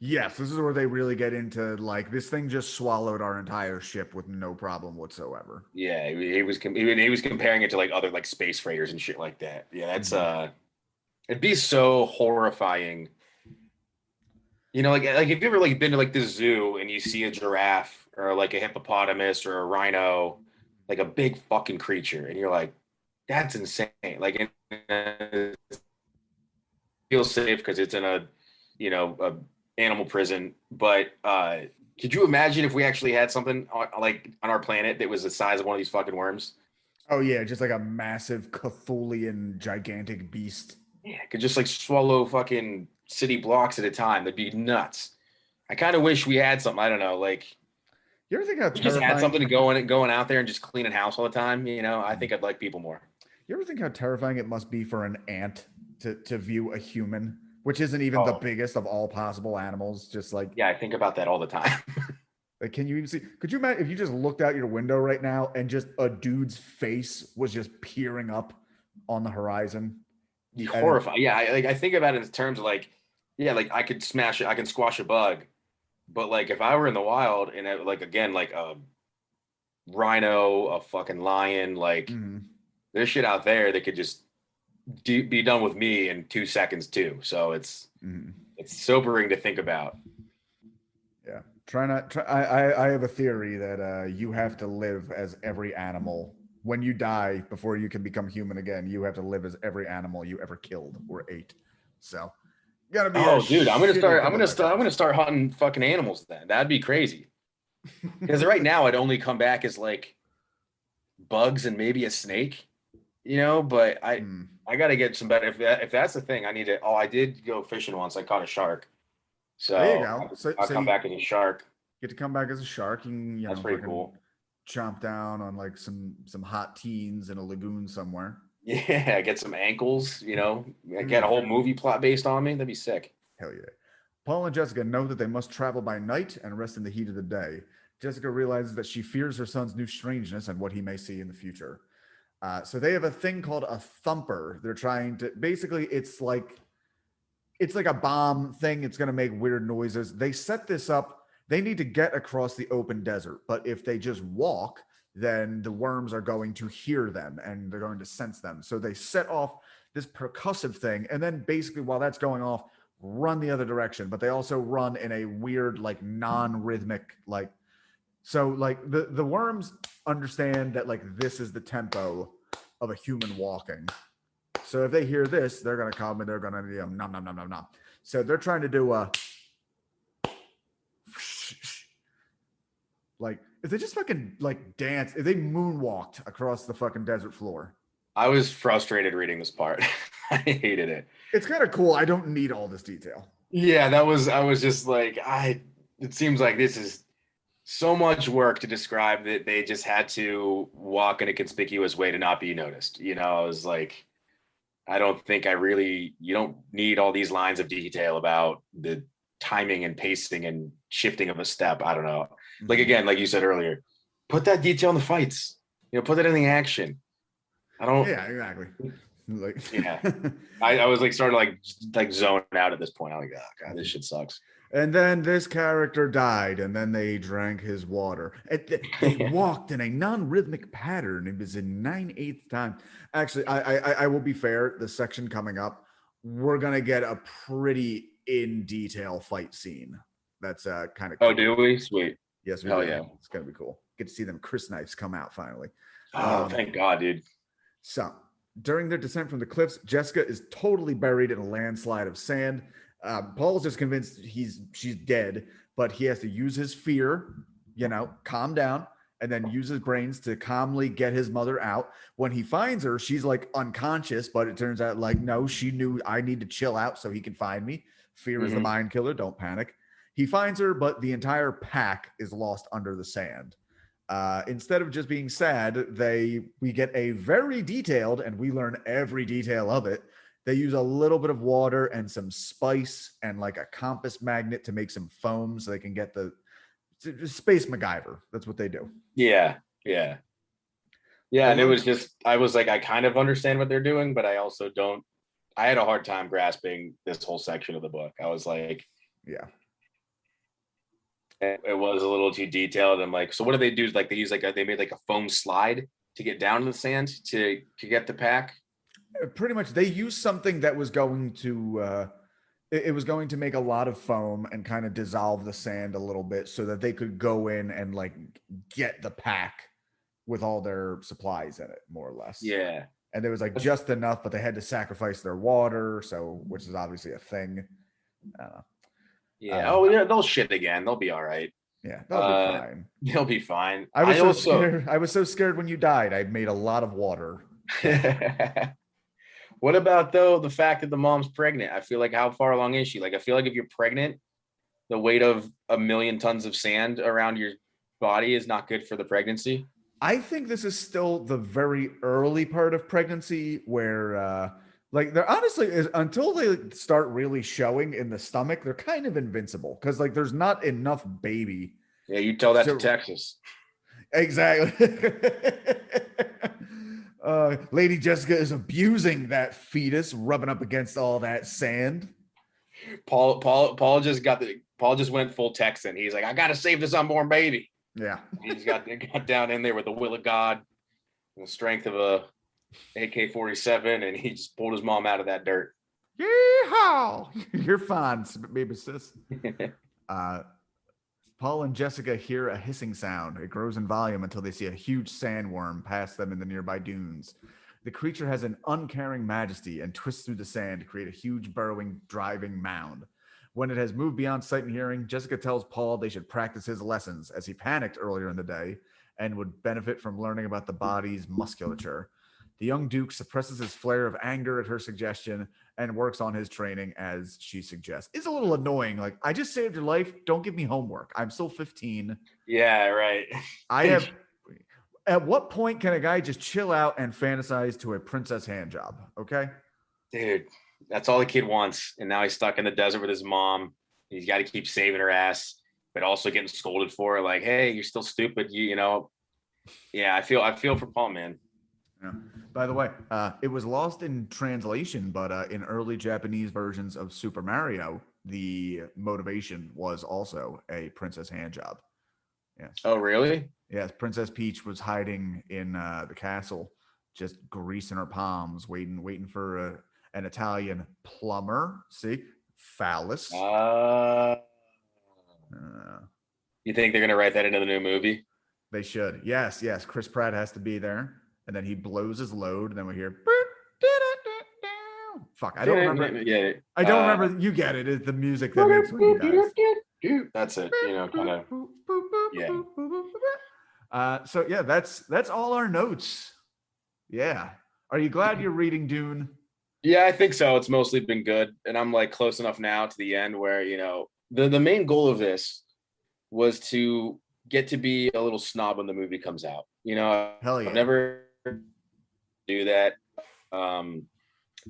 Yes, this is where they really get into like this thing just swallowed our entire ship with no problem whatsoever. Yeah, he was comparing it to like other like space freighters and shit like that. Yeah, that's it'd be so horrifying. You know, like if you ever like been to like the zoo and you see a giraffe or like a hippopotamus or a rhino, like a big fucking creature, and you're like, that's insane. Like, it feels safe because it's in a animal prison. But could you imagine if we actually had something on our planet that was the size of one of these fucking worms? Oh yeah, just like a massive Cthulian gigantic beast. Yeah, it could just like swallow fucking city blocks at a time. That'd be nuts. I kind of wish we had something. I don't know, like you ever think how terrifying? Just had something to going out there and just cleaning house all the time. You know, I think I'd like people more. You ever think how terrifying it must be for an ant to view a human, which isn't even the biggest of all possible animals? Just like I think about that all the time. Like, can you even see? Could you imagine if you just looked out your window right now and just a dude's face was just peering up on the horizon? Horrifying. Yeah, I think about it in terms of like I could smash it, I can squash a bug, but like if I were in the wild and like again like a rhino, a fucking lion, like there's shit out there that could just be done with me in 2 seconds too. So it's sobering to think about. Yeah, I have a theory that you have to live as every animal. When you die, before you can become human again, you have to live as every animal you ever killed or ate. So, gotta be. Oh, dude, I'm gonna start hunting fucking animals. Then that'd be crazy. Because right now I'd only come back as like bugs and maybe a snake, But I gotta get some better. If that's the thing, I need to. Oh, I did go fishing once. I caught a shark. So there you go. I'll come back as a shark. Get to come back as a shark. And, that's pretty cool. Chomp down on like some hot teens in a lagoon somewhere. Yeah, get some ankles, get a whole movie plot based on me. That'd be sick. Hell yeah. Paul and Jessica know that they must travel by night and rest in the heat of the day. Jessica realizes that she fears her son's new strangeness and what he may see in the future. So they have a thing called a thumper. They're trying to, basically it's like a bomb thing. It's going to make weird noises. They set this up. They need to get across the open desert, but if they just walk, then the worms are going to hear them and they're going to sense them. So they set off this percussive thing, and then basically while that's going off, run the other direction. But they also run in a weird, like non-rhythmic, like so like the worms understand that like this is the tempo of a human walking. So if they hear this, they're gonna come and they're gonna nom nom nom nom nom. So they're trying to do a like if they just fucking like dance, if they moonwalked across the fucking desert floor. I was frustrated reading this part. I hated it. It's kind of cool. I don't need all this detail. Yeah, I was just like, it seems like this is so much work to describe that they just had to walk in a conspicuous way to not be noticed. I was like, I don't think you don't need all these lines of detail about the timing and pacing and shifting of a step. I don't know. Like, again, like you said earlier, put that detail in the fights, put it in the action. I don't. Yeah, exactly. Like, yeah. I was like starting to like zone out at this point. I'm like, oh God, this shit sucks. And then this character died, and then they drank his water. They walked in a non-rhythmic pattern. It was in 9/8 time. Actually, I will be fair. The section coming up, we're gonna get a pretty in detail fight scene. That's kind of cool. Oh, do we? Sweet. Yes, we Hell do. yeah. It's gonna be cool. Get to see them Chris knives come out finally. Oh, thank God, dude. So during their descent from the cliffs, Jessica is totally buried in a landslide of sand. Paul's just convinced she's dead, but he has to use his fear, calm down, and then use his brains to calmly get his mother out. When he finds her, she's like unconscious, but it turns out like, no, she knew I need to chill out so he can find me. Fear is the mind killer. Don't panic. He finds her, but the entire pack is lost under the sand. Instead of just being sad, we get a very detailed, and we learn every detail of it. They use a little bit of water and some spice and like a compass magnet to make some foam so they can get the space MacGyver. That's what they do. Yeah. And it was just, I was like, I kind of understand what they're doing, but I also don't. I had a hard time grasping this whole section of the book. I was like, yeah. It was a little too detailed. I'm like, so what do they do? Like they use they made like a foam slide to get down to the sand to get the pack. Pretty much, they used something that was going to it was going to make a lot of foam and kind of dissolve the sand a little bit so that they could go in and like get the pack with all their supplies in it, more or less. Yeah. And there was like just enough, but they had to sacrifice their water, which is obviously a thing. I don't know. Yeah. They'll shit again. They'll be all right. Yeah, they'll be fine. They'll be fine. I was so scared when you died. I made a lot of water. What about though the fact that the mom's pregnant? I feel like, how far along is she? Like, I feel like if you're pregnant, the weight of 1 million tons of sand around your body is not good for the pregnancy. I think this is still the very early part of pregnancy where like there honestly is, until they start really showing in the stomach, they're kind of invincible because like there's not enough baby. Yeah, you tell that to Texas. Exactly. Lady Jessica is abusing that fetus, rubbing up against all that sand. Paul just went full Texan. He's like, I gotta save this unborn baby. Yeah. He's got down in there with the will of God and the strength of a AK-47, and he just pulled his mom out of that dirt. Yeehaw! You're fine, baby sis. Paul and Jessica hear a hissing sound. It grows in volume until they see a huge sandworm pass them in the nearby dunes. The creature has an uncaring majesty and twists through the sand to create a huge burrowing, driving mound. When it has moved beyond sight and hearing, Jessica tells Paul they should practice his lessons, as he panicked earlier in the day and would benefit from learning about the body's musculature. The young Duke suppresses his flare of anger at her suggestion and works on his training as she suggests. It's a little annoying. Like, I just saved your life. Don't give me homework. I'm still 15. Yeah, right. At what point can a guy just chill out and fantasize to a princess hand job? Okay. Dude, that's all the kid wants. And now he's stuck in the desert with his mom. He's got to keep saving her ass, but also getting scolded for it. Like, hey, you're still stupid. Yeah, I feel for Paul, man. Yeah. By the way, it was lost in translation, but in early Japanese versions of Super Mario, the motivation was also a princess hand job. Yes. Oh, really? Yes. Princess Peach was hiding in the castle, just greasing her palms, waiting for an Italian plumber. See, phallus. You think they're gonna write that into the new movie? They should. Yes. Chris Pratt has to be there. And then he blows his load, and then we hear. Fuck, I don't remember. Yeah, I don't remember. You get it. It's the music that makes when he dies. That's it. Kind of. Yeah. So yeah, that's all our notes. Yeah. Are you glad you're reading Dune? Yeah, I think so. It's mostly been good, and I'm like close enough now to the end where the main goal of this was to get to be a little snob when the movie comes out. Hell yeah. I've never do that.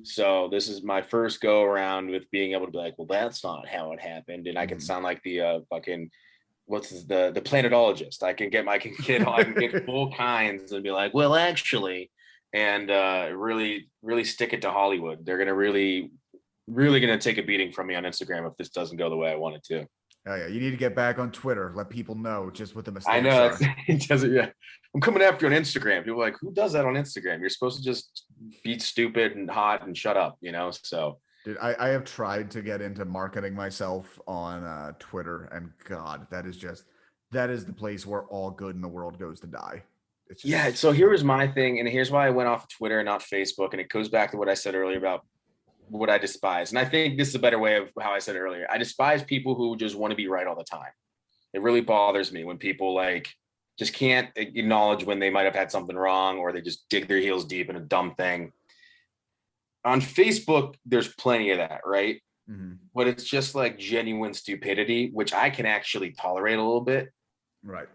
So this is my first go around with being able to be like, well, that's not how it happened, and I can sound like the fucking the planetologist. I can get full kinds and be like, well, actually, and really stick it to Hollywood. They're gonna really gonna take a beating from me on Instagram if this doesn't go the way I want it to. Oh yeah, you need to get back on Twitter. Let people know just what the mistakes I know are. it doesn't. Yeah, I'm coming after you on Instagram. People are like, who does that on Instagram? You're supposed to just be stupid and hot and shut up, you know. So, dude, I have tried to get into marketing myself on Twitter, and God, that is the place where all good in the world goes to die. It's just, yeah. So here was my thing, and here's why I went off Twitter and not Facebook, and it goes back to what I said earlier about what I despise. And I think this is a better way of how I said it earlier. I despise people who just want to be right all the time. It really bothers me when people like just can't acknowledge when they might have had something wrong, or they just dig their heels deep in a dumb thing. On Facebook, there's plenty of that, right? Mm-hmm. But it's just like genuine stupidity, which I can actually tolerate a little bit. Right.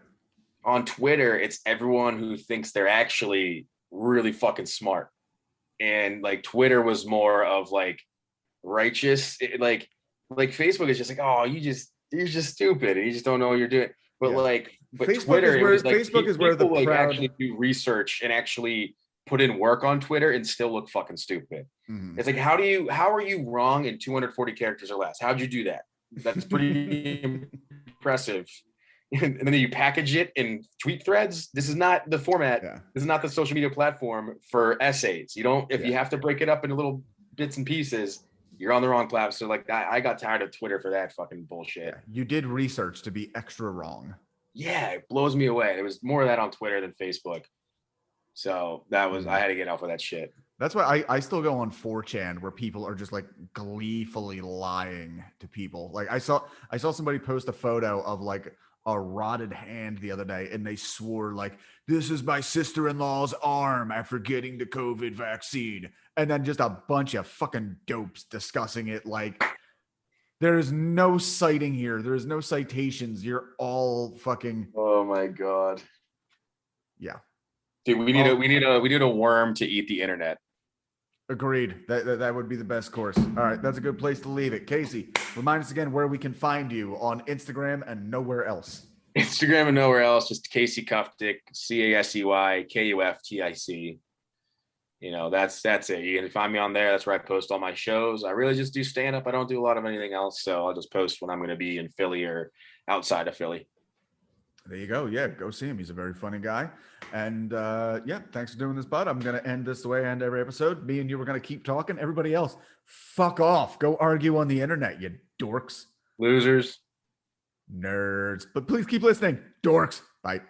On Twitter, it's everyone who thinks they're actually really fucking smart. And like Twitter was more of like righteous, like Facebook is just like, oh, you're just stupid and you just don't know what you're doing. But Facebook Twitter is where, Facebook is where the like actually do research and actually put in work on Twitter and still look fucking stupid. Mm-hmm. It's like, how are you wrong in 240 characters or less? How'd you do that? That's pretty impressive. And then you package it in tweet threads. This is not the format. Yeah. This is not the social media platform for essays. You don't, if you have to break it up into little bits and pieces, you're on the wrong platform. So like I got tired of Twitter for that fucking bullshit. Yeah. You did research to be extra wrong. Yeah, it blows me away. There was more of that on Twitter than Facebook. So that was, I had to get off of that shit. That's why I still go on 4chan where people are just like gleefully lying to people. Like I saw somebody post a photo of like a rotted hand the other day, and they swore like, this is my sister-in-law's arm after getting the COVID vaccine. And then just a bunch of fucking dopes discussing it like there's no citing here. There's no citations. You're all fucking. Oh my God. Yeah. Dude, we need a worm to eat the internet. Agreed. That would be the best course. All right, that's a good place to leave it. Casey, remind us again where we can find you on Instagram and nowhere else. Instagram and nowhere else, just Casey Kuftic, CASEY KUFTIC. You know, that's it. You can find me on there. That's where I post all my shows. I really just do stand-up. I don't do a lot of anything else, so I'll just post when I'm going to be in Philly or outside of Philly. There you go. Yeah, go see him. He's a very funny guy. And yeah, thanks for doing this, bud. I'm going to end this the way I end every episode. Me and you were going to keep talking. Everybody else, fuck off. Go argue on the internet, you dorks. Losers. Nerds. But please keep listening. Dorks. Bye.